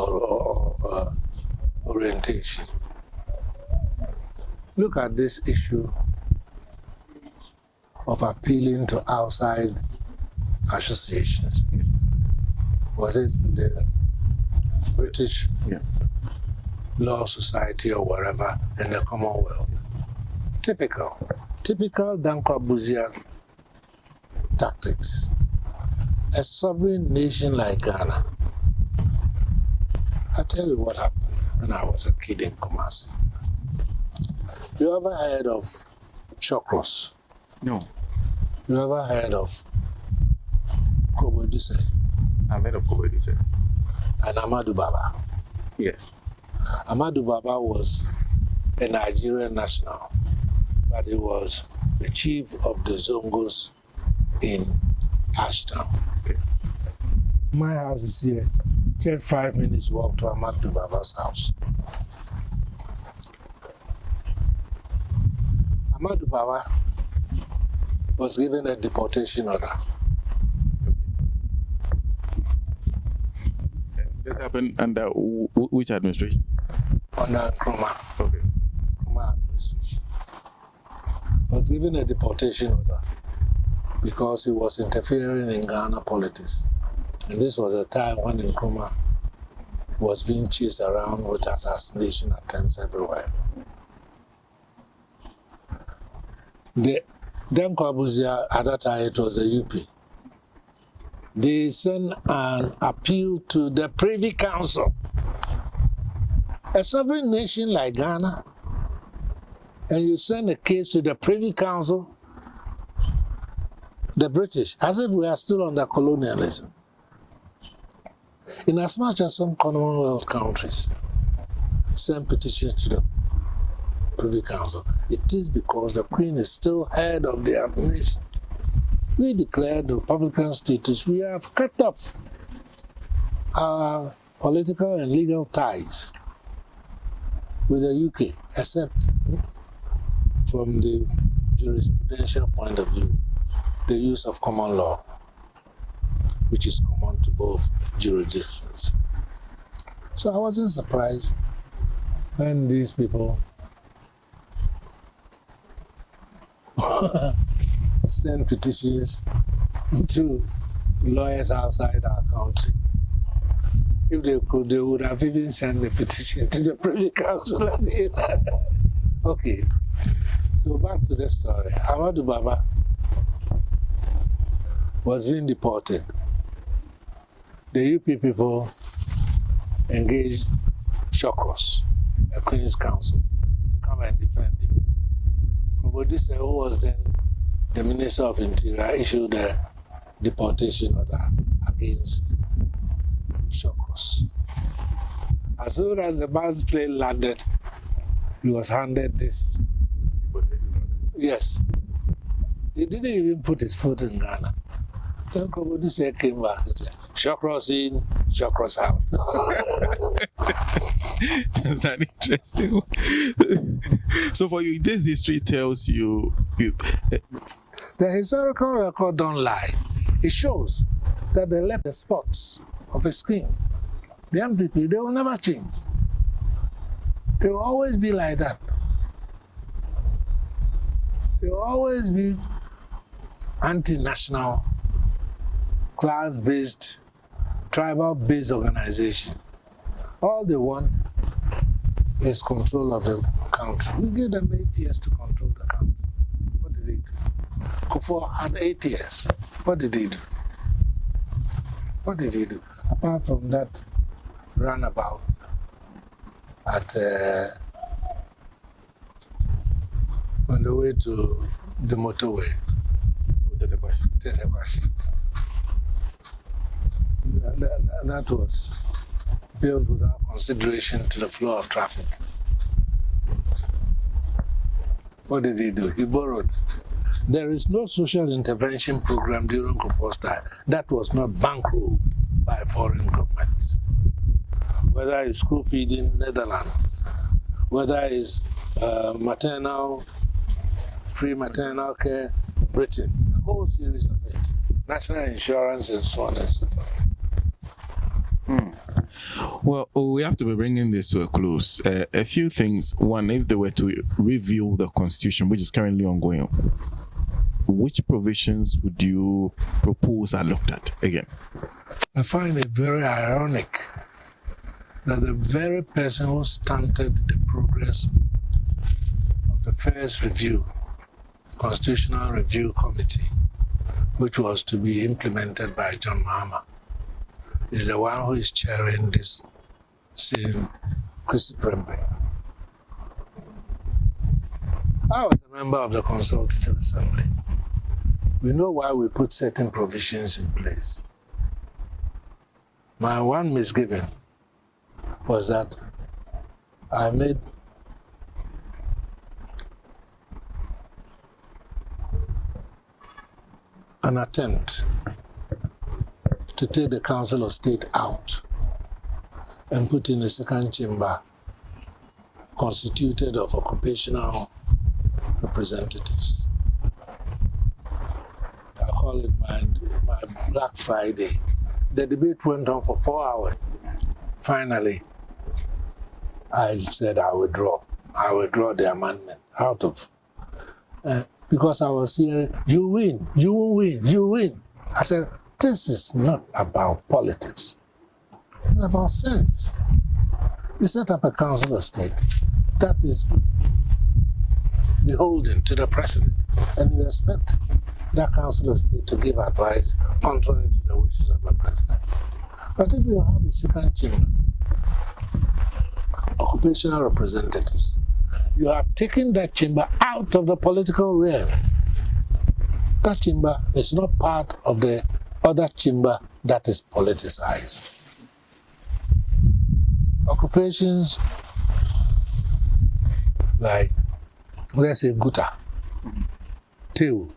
orientation. Look at this issue of appealing to outside associations. Was it the British Law Society or wherever in the Commonwealth? Typical Dankwa Buzia tactics. A sovereign nation like Ghana. I tell you what happened when I was a kid in Kumasi. You ever heard of Chokros? No. You ever heard of Kobodise? I've heard of Kobodise. And Amadou Baba? Yes. Amadou Baba was a Nigerian national, but he was the chief of the Zongos in Ashtown. Okay. My house is here. Take 5 minutes walk to Amadou Baba's house. Amadou Baba was given a deportation order. This happened under which administration? Under Nkrumah. Okay. Nkrumah administration. Was given a deportation order because he was interfering in Ghana politics. And this was a time when Nkrumah was being chased around with assassination attempts everywhere. The Dankwa Buzia, at that time it was the UP. They sent an appeal to the Privy Council. A sovereign nation like Ghana, and you send a case to the Privy Council, the British, as if we are still under colonialism. In as much as some Commonwealth countries send petitions to the Privy Council, it is because the Queen is still head of the nation. We declared the Republican status. We have cut off our political and legal ties with the UK, except from the jurisprudential point of view, the use of common law, which is common to both jurisdictions. So I wasn't surprised when these people send petitions to lawyers outside our country. If they could, they would have even sent the petition to the Privy Council. Okay, so back to the story. Amadou Baba was being deported. The UP people engaged Chokros, the Queen's Council, to come and defend him. Kobodise, who was then the Minister of Interior, issued a deportation order against Chokros. As soon as the man's plane landed, he was handed this. Yes. He didn't even put his foot in Ghana. Then Kobodise came back and said, Chokros in, Chokros out. That's an interesting one. So for you, this history tells you... The historical record don't lie. It shows that they left the spots of a skin. The NPP, they will never change. They will always be like that. They will always be anti-national, class-based, tribal-based organization. All they want is control of the country. We gave them 8 years to control the country. What did they do? Kufuor had 8 years. What did he do? What did he do? Apart from that runabout at on the way to the motorway. Tetekwashi. That was built without consideration to the flow of traffic. What did he do? He borrowed. There is no social intervention program during Kufuor's time that was not bankrolled by foreign governments. Whether it's school feeding Netherlands, whether it's free maternal care Britain, a whole series of it, national insurance and so on and so forth. Well, we have to be bringing this to a close. A few things. One, if they were to review the Constitution, which is currently ongoing, which provisions would you propose are looked at again? I find it very ironic that the very person who stunted the progress of the first review, Constitutional Review Committee, which was to be implemented by John Mahama, is the one who is chairing this same Kwesi Prempeh. I was a member of the Consultative Assembly. We know why we put certain provisions in place. My one misgiving was that I made an attempt to take the Council of State out and put in a second chamber constituted of occupational representatives. I call it my Black Friday. The debate went on for 4 hours. Finally, I said I withdraw the amendment out of, because I was hearing, you win, you will win, you win. I said, this is not about politics. It's about sense. We set up a Council of State that is beholden to the President, and we expect that Council of State to give advice contrary to the wishes of the President. But if you have a second chamber, occupational representatives, you have taken that chamber out of the political realm. That chamber is not part of the other chamber that is politicized. Occupations like, let's say, Guta, TEU,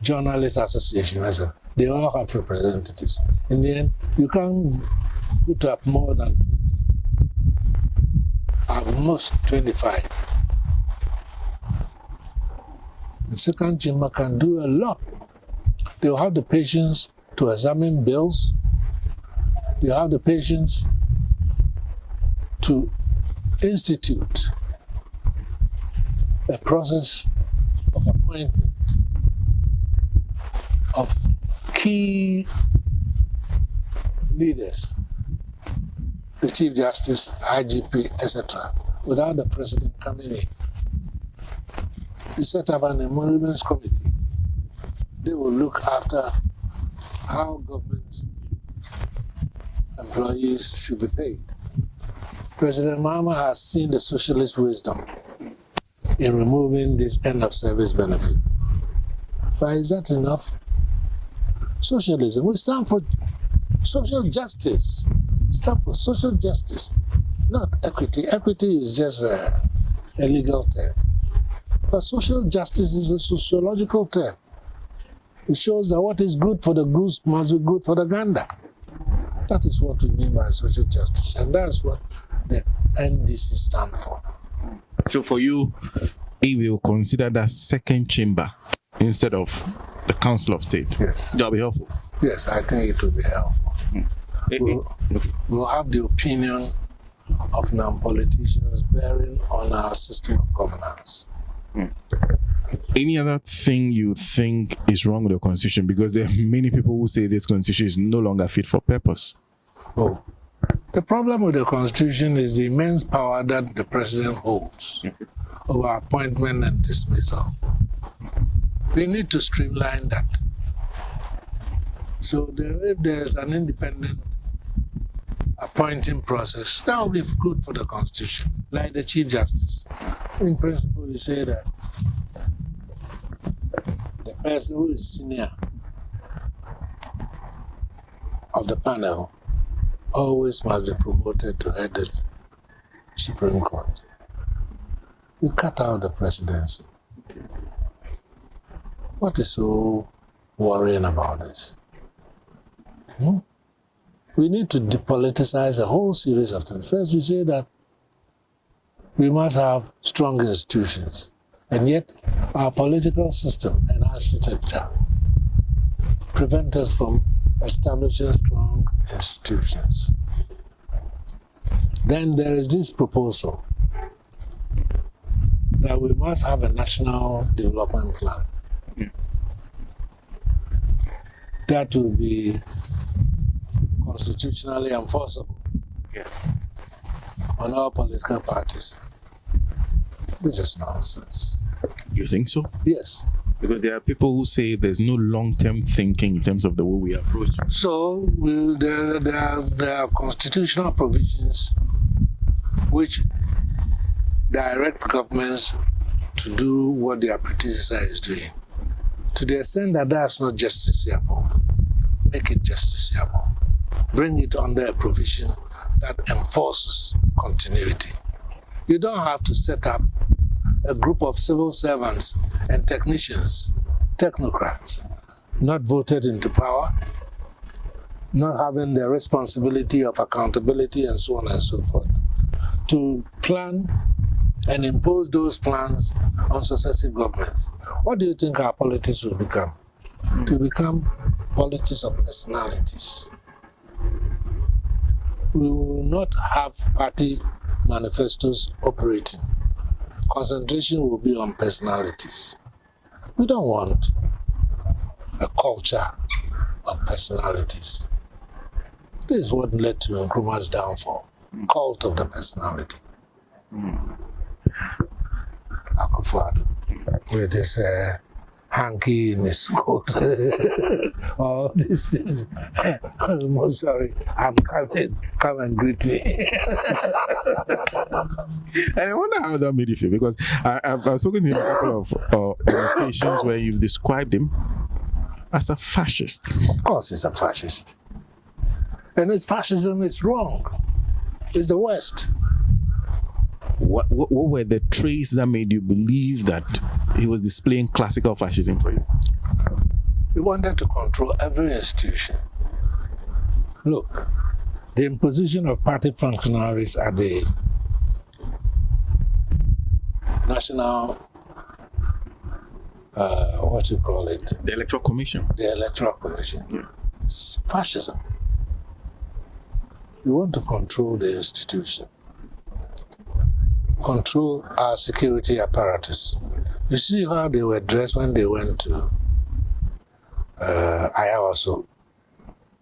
Journalist Association, they all have representatives. In the end, you can't put up more than 20, at most 25. The second chamber can do a lot. They'll have the patience to examine bills. They'll have the patience to institute a process of appointment of key leaders, the Chief Justice, IGP, etc., without the President coming in. We set up an emoluments committee. They will look after how government employees should be paid. President Mahama has seen the socialist wisdom in removing this end of service benefit. But is that enough? Socialism, we stand for social justice. Stand for social justice, not equity. Equity is just a legal term. But social justice is a sociological term. It shows that what is good for the goose must be good for the gander. That is what we mean by social justice, and that's what the NDC stand for. So for you, if you consider that second chamber instead of the Council of State, yes, that'll be helpful. Yes, I think it will be helpful. We'll have the opinion of non-politicians bearing on our system of governance. Any other thing you think is wrong with the Constitution? Because there are many people who say this Constitution is no longer fit for purpose. Oh, The problem with the Constitution is the immense power that the president holds over appointment and dismissal. We need to streamline that. So if there's an independent appointing process, that will be good for the Constitution, like the Chief Justice. In principle, you say that the person who is senior of the panel always must be promoted to head the Supreme Court. You cut out the presidency. What is so worrying about this? We need to depoliticize a whole series of things. First, we say that we must have strong institutions, and yet our political system and architecture prevent us from establishing strong institutions. Then there is this proposal that we must have a national development plan. That will be constitutionally enforceable. Yes. On all political parties. This is nonsense. You think so? Yes. Because there are people who say there's no long-term thinking in terms of the way we approach. So there are constitutional provisions which direct governments to do what their predecessor is doing. To the extent that that's not justiciable, make it justiciable. Bring it under a provision that enforces continuity. You don't have to set up a group of civil servants and technicians, technocrats, not voted into power, not having the responsibility of accountability and so on and so forth, to plan and impose those plans on successive governments. What do you think our politics will become? It will become politics of personalities. We will not have party manifestos operating. Concentration will be on personalities. We don't want a culture of personalities. This is what led to Nkrumah's downfall. Cult of the personality. Akufo-Addo, with his hanky in his coat. All these things. I'm most sorry. I'm coming. Come and greet me. And I wonder how that made you feel, because I've spoken to him a couple of occasions where you've described him as a fascist. Of course he's a fascist. And it's fascism is wrong. It's the West. What were the traits that made you believe that he was displaying classical fascism for you? He wanted to control every institution. Look, the imposition of party functionaries at the national, The Electoral Commission. The Electoral Commission. Yeah. It's fascism. You want to control the institution. Control our security apparatus. You see how they were dressed when they went to Ayawaso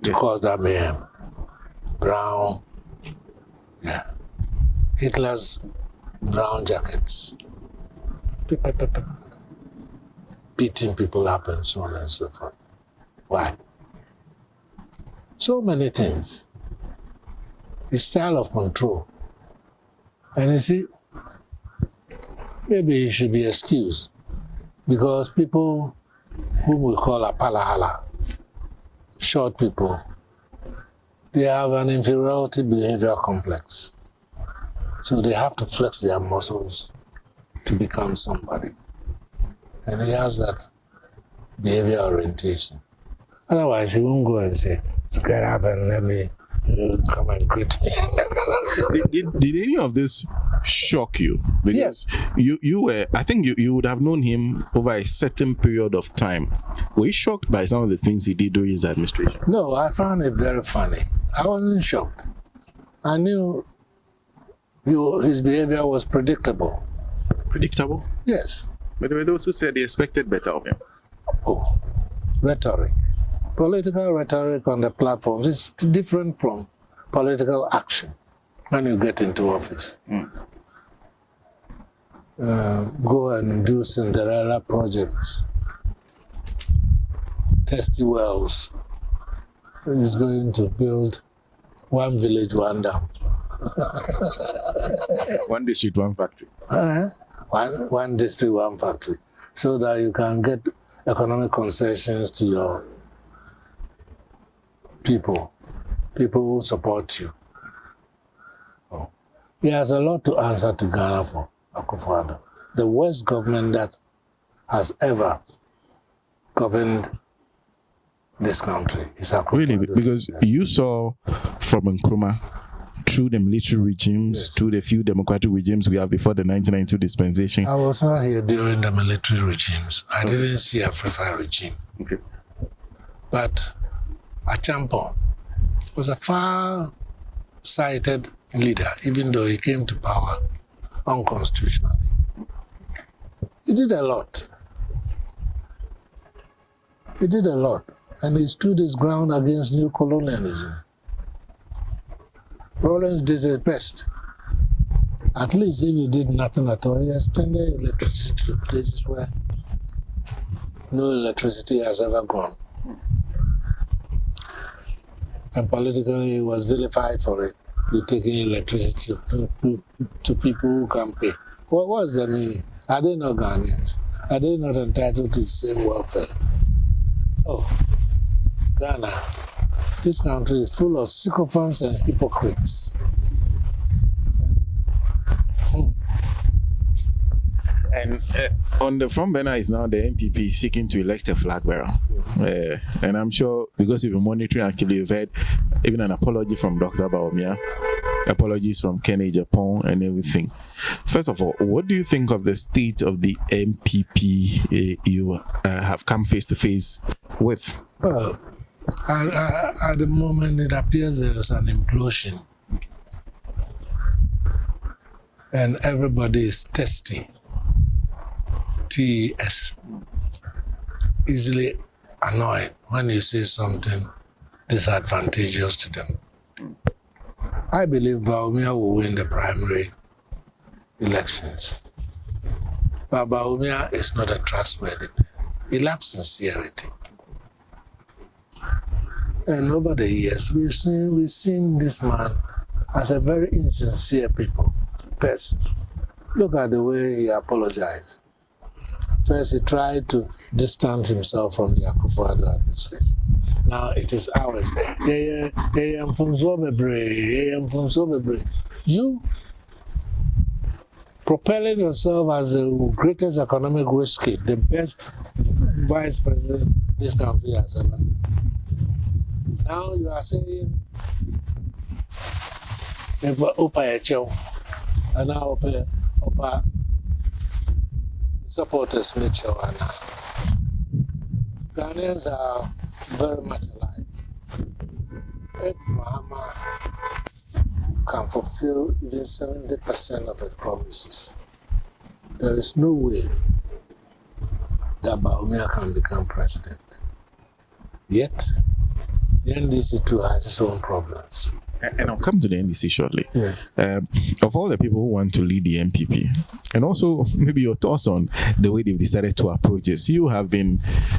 to cause that mayhem. Brown, Hitler's brown jackets. Beating people up and so on and so forth. Why? So many things. A style of control. And you see, maybe he should be excused because people whom we call apalahala, short people, they have an inferiority behavior complex. So they have to flex their muscles to become somebody. And he has that behavior orientation. Otherwise, he won't go and say, get up and let me come and greet me. Did any of this shock you? Because you were, I think you would have known him over a certain period of time. Were you shocked by some of the things he did during his administration? No, I found it very funny. I wasn't shocked. I knew his behavior was predictable. Predictable? Yes. But there were those who said they expected better of him. Oh, rhetoric. Political rhetoric on the platforms is different from political action when you get into office. Go and do Cinderella projects, testy wells. Is going to build one village, one dam. One district, one factory. One district, one factory. So that you can get economic concessions to your people who support you. Oh. He has a lot to answer to Ghana for, Akufo-Addo. The worst government that has ever governed this country is Akufo-Addo. Really? Because you saw from Nkrumah, through the military regimes, to the few democratic regimes we have before the 1992 dispensation. I was not here during the military regimes. I didn't see a free regime. Okay. But Achampon was a far-sighted leader, even though he came to power unconstitutionally. He did a lot. He did a lot. And he stood his ground against new colonialism. Rawlings did his best. At least if he did nothing at all, he extended electricity to places where no electricity has ever gone. And politically, he was vilified for it. You're taking electricity to people who can pay. What was the meaning? Are they not Ghanaians? Are they not entitled to the same welfare? Oh, Ghana, this country is full of sycophants and hypocrites. And on the front burner is now the NPP seeking to elect a flag bearer. And I'm sure because you've been monitoring actively, you've heard even an apology from Dr. Bawumia, apologies from Kenny Japan and everything. First of all, what do you think of the state of the NPP you have come face to face with? Well, at the moment, it appears there is an implosion. And everybody is testy. TS. Easily annoyed when you say something disadvantageous to them. I believe Bawumia will win the primary elections. But Bawumia is not a trustworthy person. He lacks sincerity. And over the years, we've seen this man as a very insincere person. Look at the way he apologized. First, he tried to distance himself from the Akufo-Addo administration. Now it is ours. You propelling yourself as the greatest economic whiskey, the best vice president this country has ever done. Now you are saying, and now supporters nature and Ghanaians are very much alive. If Mahama can fulfill even 70% of his promises, there is no way that Bawumia can become president. Yet, the NDC too has its own problems. And I'll come to the NDC shortly. Yes. Of all the people who want to lead the NPP, and also maybe your thoughts on the way they've decided to approach this. You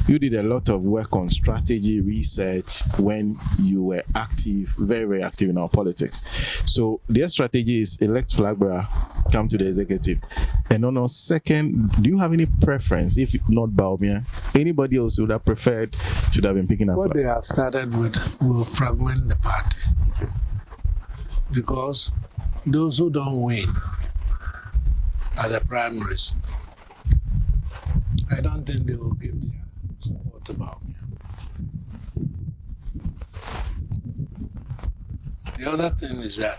did a lot of work on strategy research when you were active, very, very active in our politics. So their strategy is elect flag bearer, come to the executive. And on our second, do you have any preference, if not Bawumia, anybody else would have preferred, should have been picking up? What they have started with will fragment the party. Because those who don't win at the primaries, I don't think they will give their support to Bawumia. The other thing is that,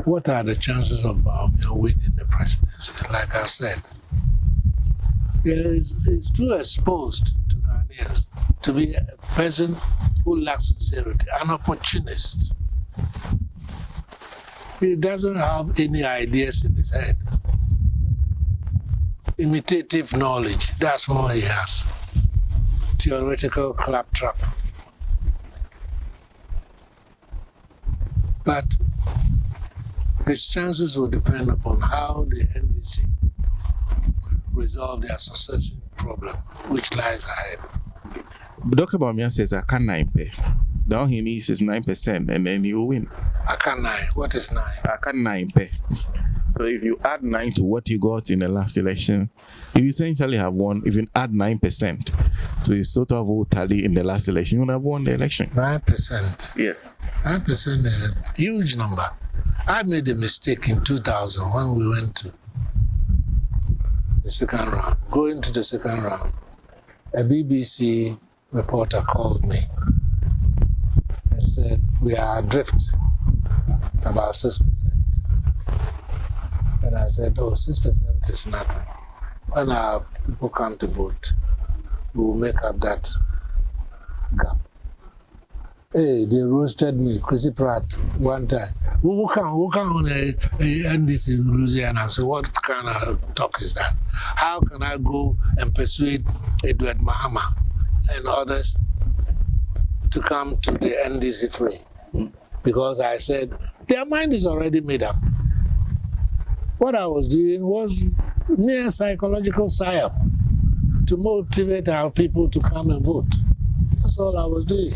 what are the chances of Bawumia winning the presidency? Like I said, it's too exposed to Ghanaians to be a person who lacks sincerity, an opportunist. He doesn't have any ideas in his head. Imitative knowledge, that's all he has. Theoretical claptrap. But his chances will depend upon how the NDC resolve their succession problem, which lies ahead. But Dr. Bamian says I can 9 pay. The all he needs is 9%, and then you win. I can 9. What is 9? I can 9 pay. So if you add 9 to what you got in the last election, you essentially have won. If you add 9% to his total vote tally in the last election, you would have won the election. 9%. Yes. 9% is a huge number. I made a mistake in 2000 when we went to the second round. Going to the second round, a BBC reporter called me and said, we are adrift about 6%. And I said, oh, 6% is nothing. When our people come to vote, we will make up that gap. Hey, they roasted me, Chrissy Pratt, one time. Who can on a NDC Louisiana? I said, what kind of talk is that? How can I go and persuade Edward Mahama and others to come to the NDC free? Because I said, their mind is already made up. What I was doing was mere psychological psyop to motivate our people to come and vote. That's all I was doing.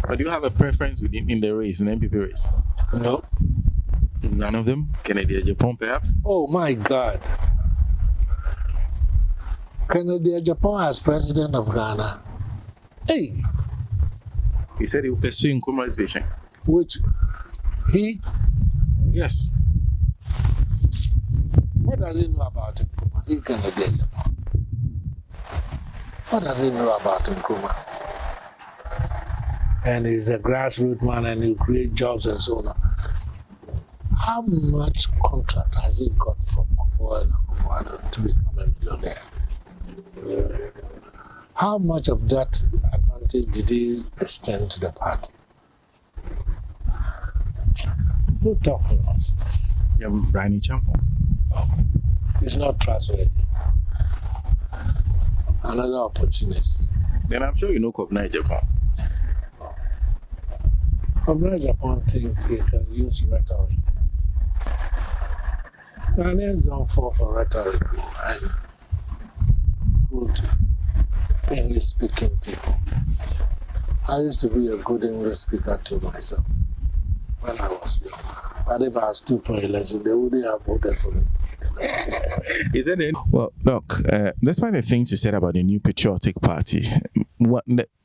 But do you have a preference in the race, in the NPP race? No. None of them? Kennedy Japan, perhaps? Oh my God. Kennedy Japan as president of Ghana. Hey. He said he will pursue Nkrumah's vision. Which he? Yes. What does he know about Nkrumah? He Kennedy Japan. What does he know about Nkrumah? And he's a grassroots man and he'll create jobs and so on. How much contract has he got from Kufuor to become a millionaire? How much of that advantage did he extend to the party? Who talk nonsense? Yeah, Brian Champo. He's not trustworthy. Another opportunist. Then I'm sure you know Kobna Japan. Kobna Japan think he can use rhetoric. Ghanaians don't fall for rhetoric and good English-speaking people. I used to be a good English speaker too myself when I was young. But if I stood for election, they wouldn't have voted for me. Is it? Well, look, despite the things you said about the new patriotic party,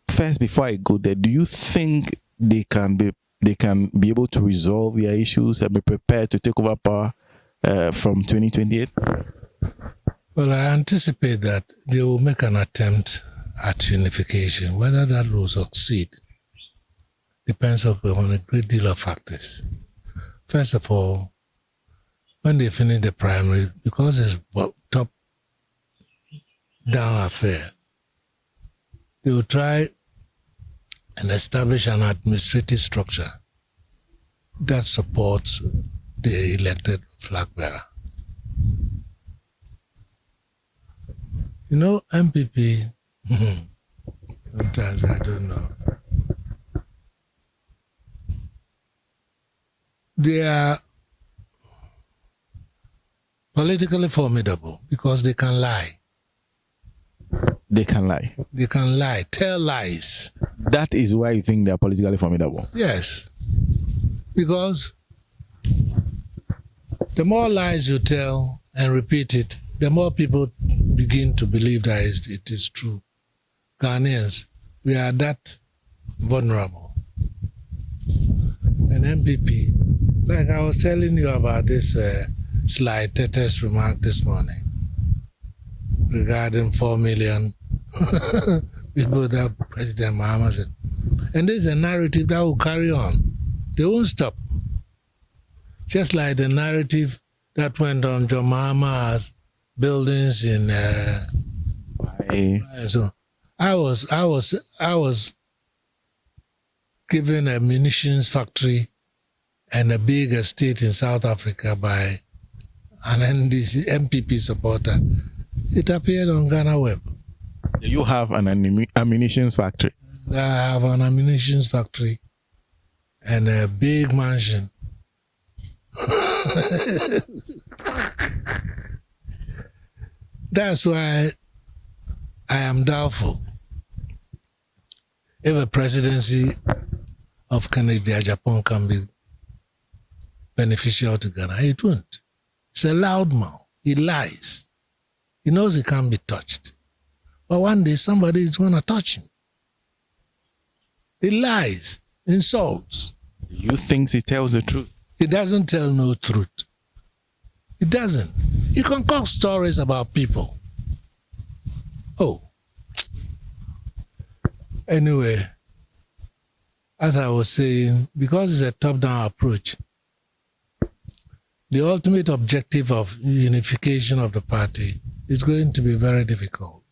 first, before I go there, do you think they can be able to resolve their issues and be prepared to take over power from 2028? Well, I anticipate that they will make an attempt at unification. Whether that will succeed depends on a great deal of factors. First of all, when they finish the primary, because it's top-down affair, they will try and establish an administrative structure that supports the elected flag bearer. You know, MPP, sometimes I don't know. They are politically formidable because they can lie. They can lie. They can lie, tell lies. That is why you think they are politically formidable. Yes. Because the more lies you tell and repeat it, the more people begin to believe that it is true. Ghanaians, we are that vulnerable. And MPP, like I was telling you about this slight test remark this morning regarding 4 million people that President Mahama said. And there's a narrative that will carry on. They won't stop. Just like the narrative that went on John Mahama's buildings in so I was given a munitions factory and a big estate in South Africa by an NDC MPP supporter. It appeared on Ghana Web. You have an ammunition factory. that I have an ammunition factory and a big mansion. That's why I am doubtful if a presidency of Canada, Japan can be beneficial to Ghana. It won't. He's a loud mouth. He lies. He knows he can't be touched. But one day somebody is going to touch him. He lies, insults. You think he tells the truth? He doesn't tell no truth. He doesn't. He concocts stories about people. Oh. Anyway, as I was saying, because it's a top-down approach, the ultimate objective of unification of the party is going to be very difficult.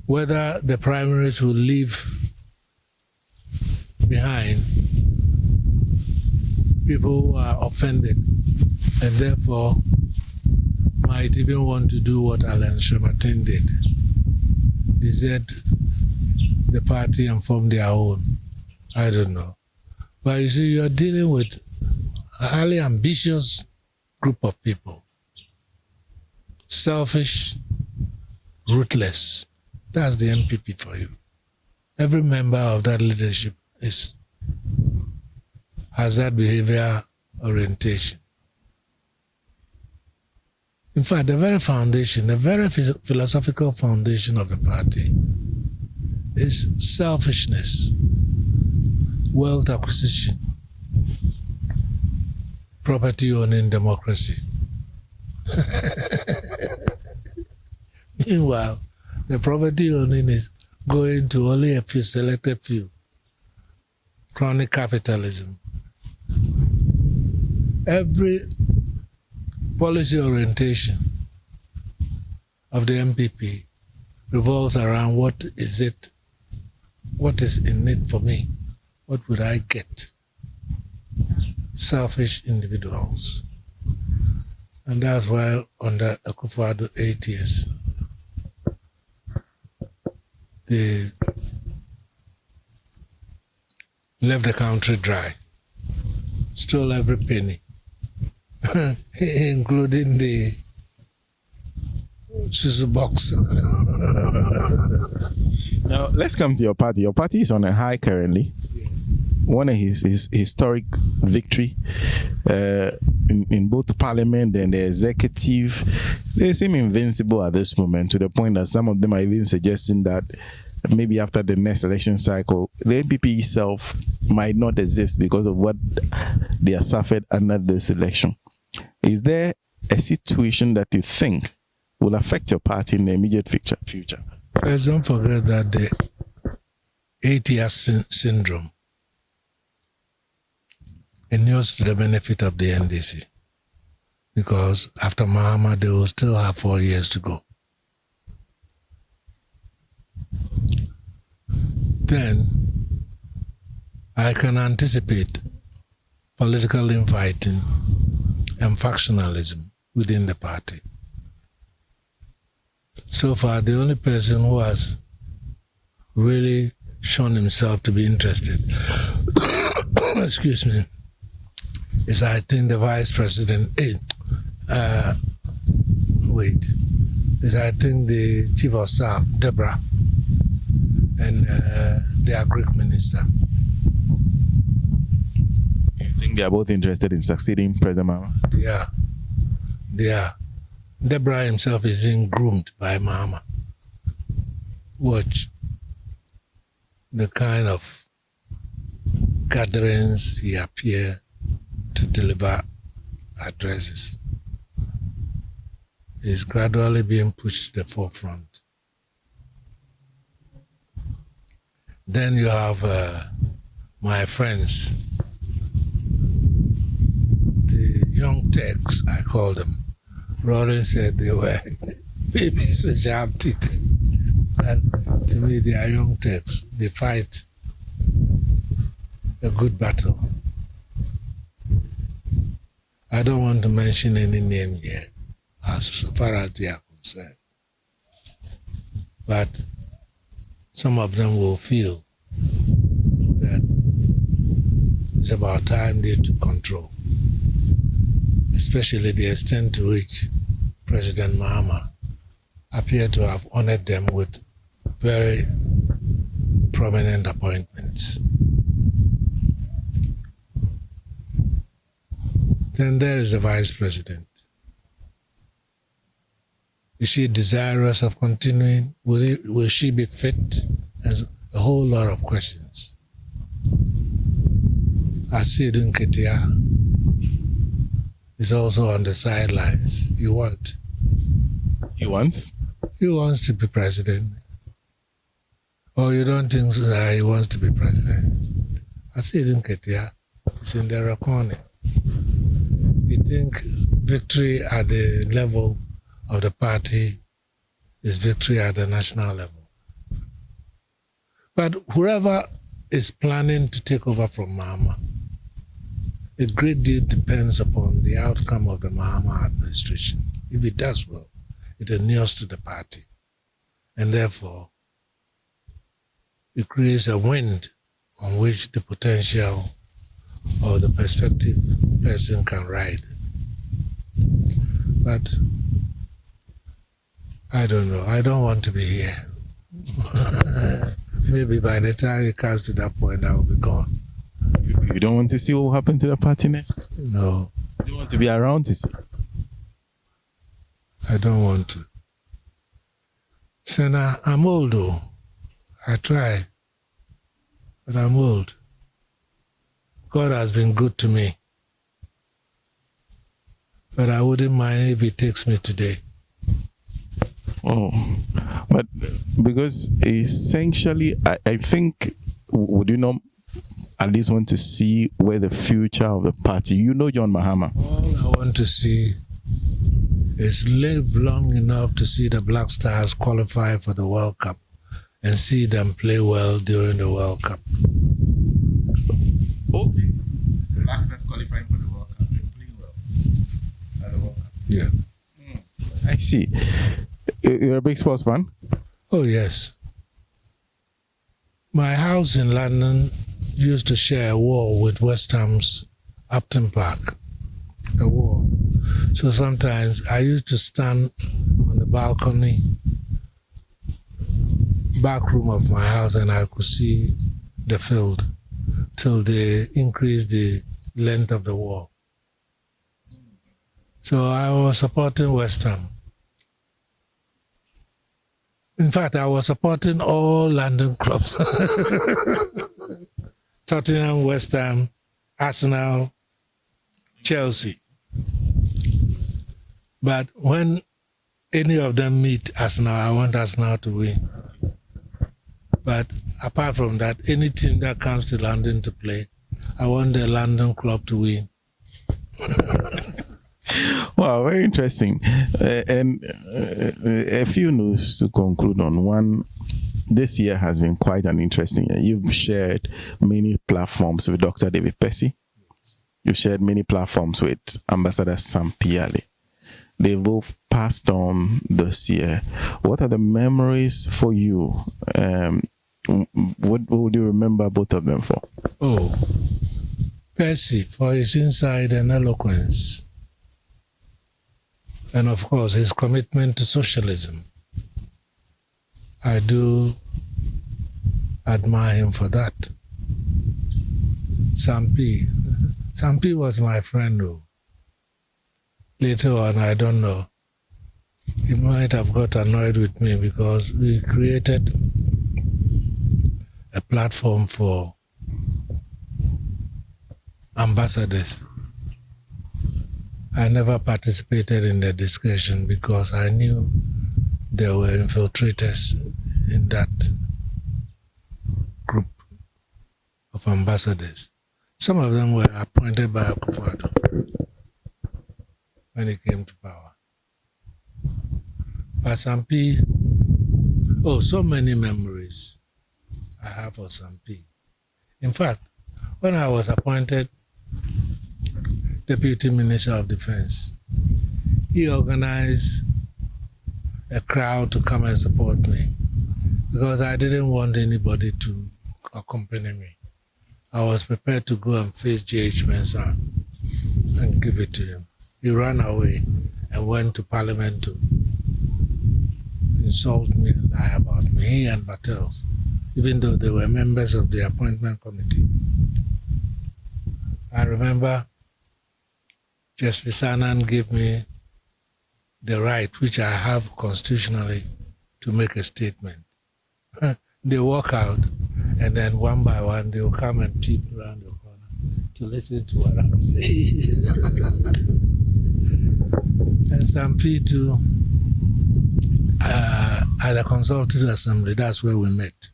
Whether the primaries will leave behind people who are offended and therefore might even want to do what Alan Shematin did, desert the party and form their own. I don't know. But you see, you're dealing with a highly ambitious group of people. Selfish, ruthless. That's the NPP for you. Every member of that leadership has that behavior orientation. In fact, the very foundation, the very philosophical foundation of the party is selfishness, wealth acquisition, property owning democracy. Meanwhile, the property owning is going to only a few selected few. Chronic capitalism. Every policy orientation of the NPP revolves around what is in it for me? What would I get? Selfish individuals. And that's why under Akufo-Addo 8 years, they left the country dry, stole every penny, including the Susu box. Now, let's come to your party. Your party is on a high currently. One of his historic victory in both the parliament and the executive. They seem invincible at this moment, to the point that some of them are even suggesting that maybe after the next election cycle, the NPP itself might not exist because of what they have suffered under this election. Is there a situation that you think will affect your party in the immediate future? First, don't forget that the 8-year syndrome inures to the benefit of the NDC, because after Mahama, they will still have 4 years to go. Then I can anticipate political infighting and factionalism within the party. So far, the only person who has really shown himself to be interested, excuse me, is I think the Vice President, is I think the Chief of Staff, Deborah, and the Agric Minister. You think they are both interested in succeeding President Mahama? Yeah, they are. Deborah himself is being groomed by Mahama. Watch the kind of gatherings he appears to deliver addresses. He's gradually being pushed to the forefront. Then you have my friends, the young Turks, I call them. Rollins said they were babies with sharp teeth. And to me, they are young Turks. They fight a good battle. I don't want to mention any name here, as far as they are concerned. But some of them will feel that it's about time they took control, especially the extent to which President Mahama appeared to have honored them with very prominent appointments. Then there is the Vice President. Is she desirous of continuing? Will she be fit? There's a whole lot of questions. Aidoo is also on the sidelines. He wants to be president. Or you don't think so that he wants to be president? Aidoo is in the reckoning. You think victory at the level of the party is victory at the national level. But whoever is planning to take over from Mahama, a great deal depends upon the outcome of the Mahama administration. If it does well, it inures to the party. And therefore, it creates a wind on which the potential or the prospective person can ride. But I don't know. I don't want to be here. Maybe by the time it comes to that point, I will be gone. You don't want to see what will happen to the party next? No. You don't want to be around to see? I don't want to. Senna, I'm old though. I try. But I'm old. God has been good to me. But I wouldn't mind if he takes me today. Oh, but because essentially, I think, would you not at least want to see where the future of the party, you know John Mahama? All I want to see is live long enough to see the Black Stars qualify for the World Cup and see them play well during the World Cup. Okay. The Black Stars qualifying for the World Cup and playing well at the World Cup. Yeah. I see. You're a big sports fan? Oh, yes. My house in London used to share a wall with West Ham's Upton Park. A wall. So sometimes I used to stand on the balcony, back room of my house, and I could see the field till they increased the length of the wall. So I was supporting West Ham. In fact, I was supporting all London clubs. Tottenham, West Ham, Arsenal, Chelsea. But when any of them meet Arsenal, I want Arsenal to win. But apart from that, any team that comes to London to play, I want the London club to win. Wow, very interesting. And a few news to conclude on. One, this year has been quite an interesting year. You've shared many platforms with Dr. David Percy. You've shared many platforms with Ambassador Sam Piale. They've both passed on this year. What are the memories for you? What would you remember both of them for? Oh, Percy for his insight and eloquence. And of course, his commitment to socialism. I do admire him for that. Sam P was my friend though. Later on, I don't know. He might have got annoyed with me because we created a platform for ambassadors. I never participated in the discussion because I knew there were infiltrators in that group of ambassadors. Some of them were appointed by Akufo-Addo when he came to power. But Sampi, so many memories I have of Sampi. In fact, when I was appointed Deputy Minister of Defense, he organized a crowd to come and support me. because I didn't want anybody to accompany me. I was prepared to go and face J.H. Mensah and give it to him. He ran away and went to Parliament to insult me and lie about me, he and Battles, even though they were members of the appointment committee. I remember Justice Annan gave me the right, which I have constitutionally, to make a statement. They walk out, and then one by one, they will come and peep around the corner to listen to what I'm saying. And some people at the Consultative Assembly, that's where we met.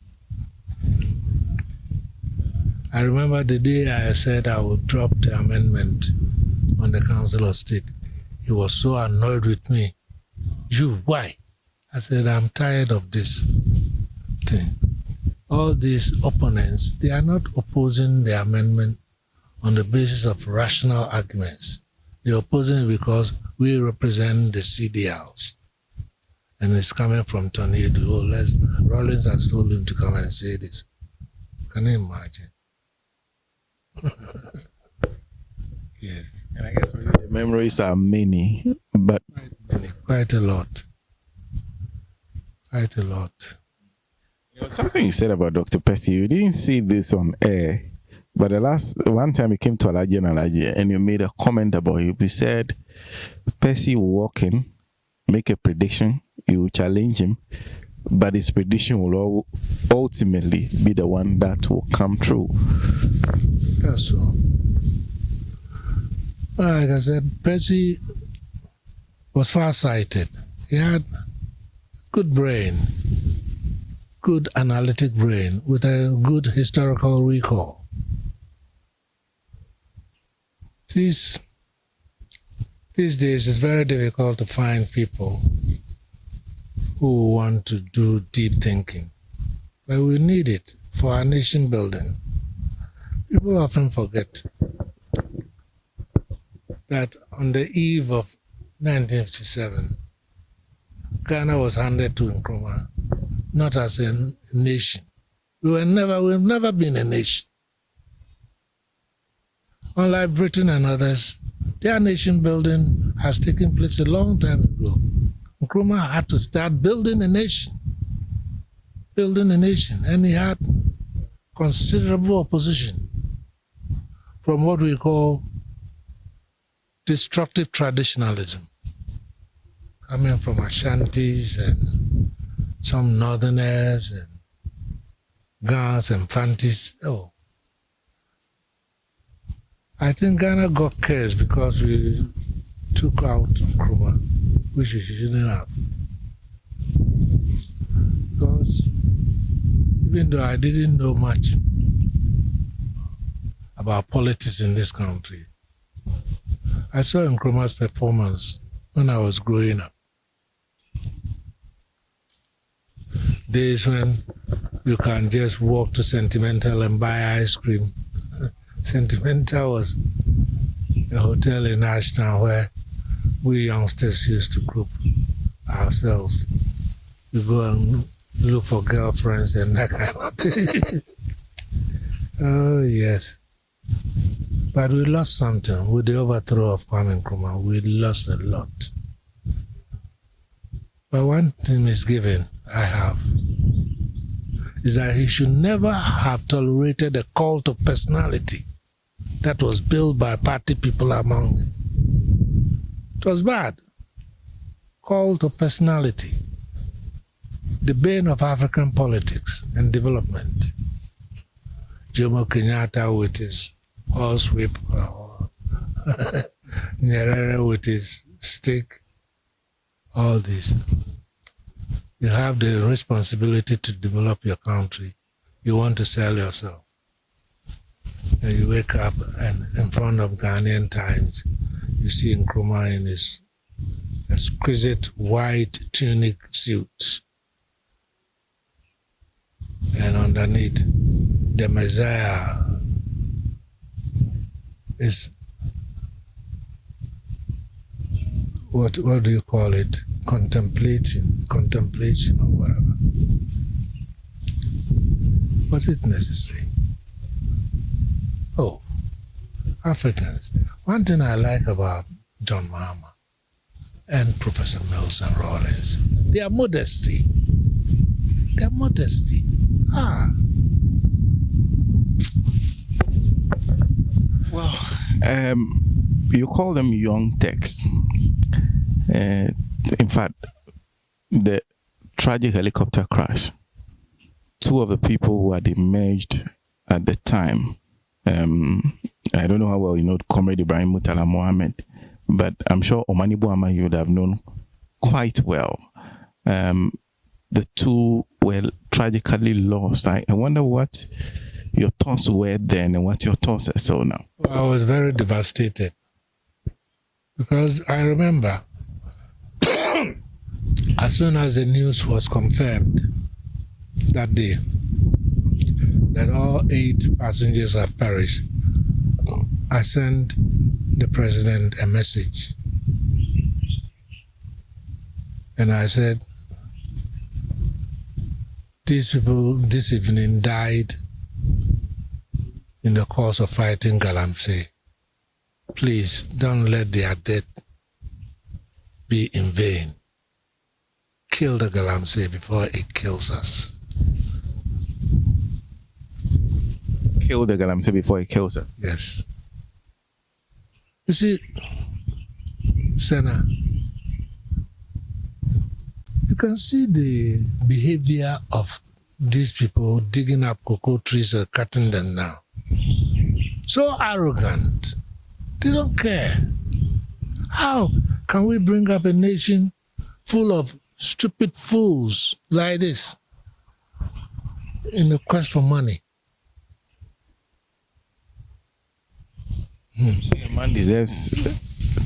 I remember the day I said I would drop the amendment on the Council of State. He was so annoyed with me. You, why? I said, I'm tired of this thing. All these opponents, they are not opposing the amendment on the basis of rational arguments. They're opposing it because we represent the CDLs. And it's coming from Tony Aidoo. Rollins has told him to come and say this. Can you imagine? Yeah. And I guess really the memories are many, but quite a lot. Quite a lot. You know, something you said about Dr. Percy, you didn't see this on air, but one time you came to Alaji and you made a comment about him. You said Percy will walk in, make a prediction, you will challenge him, but his prediction will ultimately be the one that will come true. That's so. Well, like I said, Percy was far-sighted. He had good brain, good analytic brain with a good historical recall. These days it's very difficult to find people who want to do deep thinking, but we need it for our nation building. People often forget that on the eve of 1957, Ghana was handed to Nkrumah, not as a nation. We've never been a nation. Unlike Britain and others, their nation building has taken place a long time ago. Nkrumah had to start building a nation, and he had considerable opposition from what we call destructive traditionalism, coming from Ashantis and some Northerners and Gans and Fantis. Oh, I think Ghana got cursed because we took out Nkrumah, which we shouldn't have. Because even though I didn't know much about politics in this country, I saw Nkrumah's performance when I was growing up. Days when you can just walk to Sentimental and buy ice cream. Sentimental was a hotel in Ashton where we youngsters used to group ourselves. We go and look for girlfriends and that kind of thing. Oh, yes. But we lost something with the overthrow of Kwame Nkrumah. We lost a lot. But one thing is given, I have, is that he should never have tolerated a cult of personality that was built by party people among him. It was bad. Cult of personality. The bane of African politics and development. Jomo Kenyatta with his horsewhip, Nyerere with his stick, all this. You have the responsibility to develop your country. You want to sell yourself. And you wake up and in front of Ghanaian Times, you see Nkrumah in his exquisite white tunic suit. And underneath, the Messiah is, what do you call it? Contemplation or whatever. Was it necessary? Oh, Africans. One thing I like about John Mahama and Professor Mills and Rawlings, their modesty. Their modesty. Well, you call them young techs. In fact, the tragic helicopter crash, two of the people who had emerged at the time, I don't know how well you know Comrade Ibrahim Mutala Mohammed, but I'm sure Omani Buama you would have known quite well. The two were tragically lost. I wonder what your thoughts were then and what your thoughts are so now. I was very devastated because I remember as soon as the news was confirmed that day that all 8 passengers have perished, I sent the president a message and I said, these people this evening died in the course of fighting galamsey. Please don't let their death be in vain. Kill the galamsey before it kills us. Kill the galamsey before it kills us. Yes. You see, Senna, you can see the behavior of these people digging up cocoa trees and cutting them now. So arrogant. They don't care. How can we bring up a nation full of stupid fools like this in the quest for money? A man deserves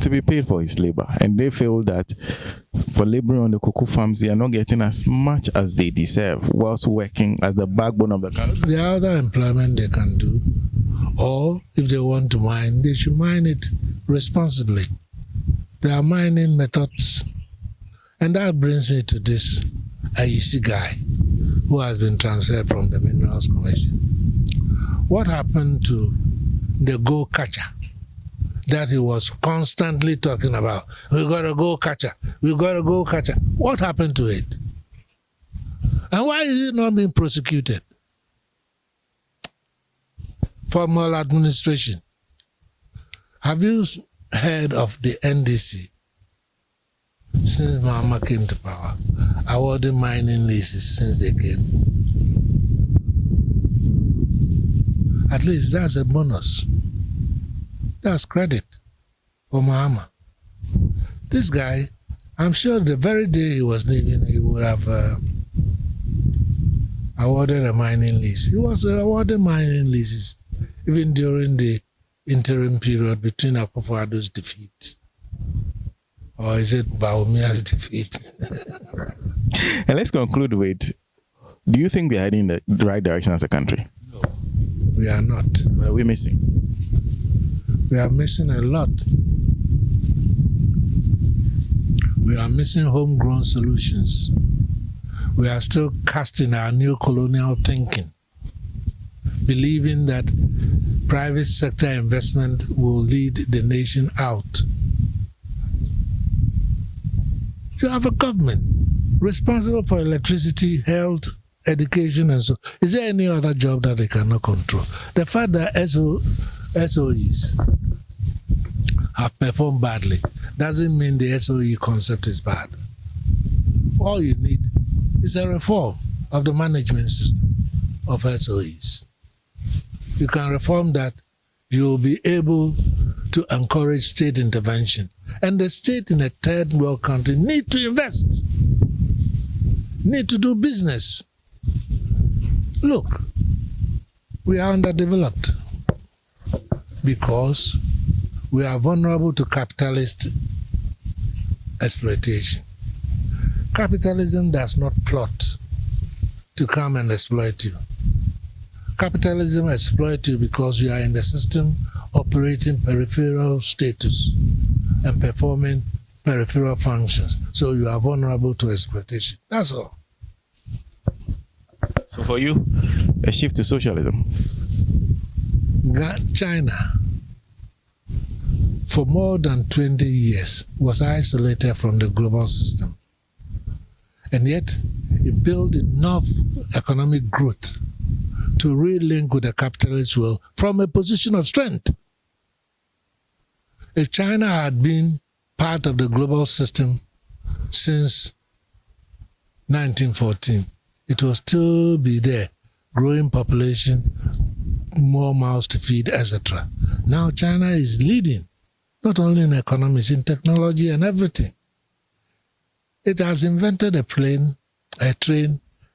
to be paid for his labor, and they feel that for laboring on the cocoa farms, they are not getting as much as they deserve whilst working as the backbone of the country. The other employment they can do, or if they want to mine, they should mine it responsibly. There are mining methods. And that brings me to this Aidoo guy who has been transferred from the Minerals Commission. What happened to the go catcher that he was constantly talking about? We got to go catcher. We got to go catcher. What happened to it? And why is it not being prosecuted for maladministration? Have you heard of the NDC since Mahama came to power, awarding mining leases since they came? At least that's a bonus. That's credit for Mahama. This guy, I'm sure the very day he was leaving, he would have awarded a mining lease. He was awarded mining leases even during the interim period between Akufo-Addo's defeat. Or is it Baumia's defeat? And let's conclude with, do you think we are heading in the right direction as a country? No, we are not. What are we missing? We are missing a lot. We are missing homegrown solutions. We are still casting our new colonial thinking, believing that private sector investment will lead the nation out. You have a government responsible for electricity, health, education, and so. Is there any other job that they cannot control? The fact that SOEs have performed badly doesn't mean the SOE concept is bad. All you need is a reform of the management system of SOEs. You can reform that, you will be able to encourage state intervention. And the state in a third world country need to invest, need to do business. Look, we are underdeveloped because we are vulnerable to capitalist exploitation. Capitalism does not plot to come and exploit you. Capitalism exploits you because you are in the system operating peripheral status and performing peripheral functions. So you are vulnerable to exploitation. That's all. So So for you, a shift to socialism. China, for more than 20 years, was isolated from the global system. And yet, it built enough economic growth to re-link with the capitalist world from a position of strength. If China had been part of the global system since 1914, it will still be there, growing population, more mouths to feed, etc. Now China is leading, not only in economics, in technology and everything. It has invented a train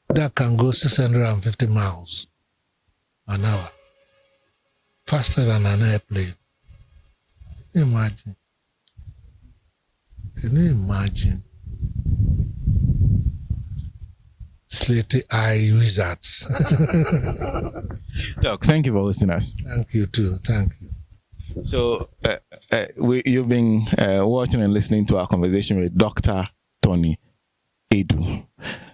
that can go 650 miles an hour, faster than an airplane. Imagine. Can you imagine? Slaty eye wizards. Doc, thank you for hosting us. Thank you too. Thank you. So you've been watching and listening to our conversation with Dr. Tony Aidoo.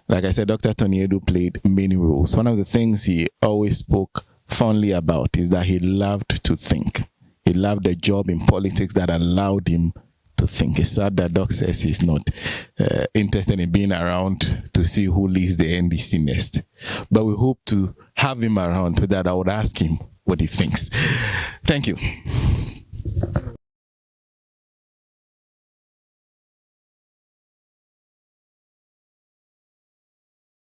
Like I said, Dr. Tony Aidoo played many roles. One of the things he always spoke fondly about is that he loved to think. He loved a job in politics that allowed him to think. It's sad that Doc says he's not interested in being around to see who leads the NDC next. But we hope to have him around so that I would ask him what he thinks. Thank you.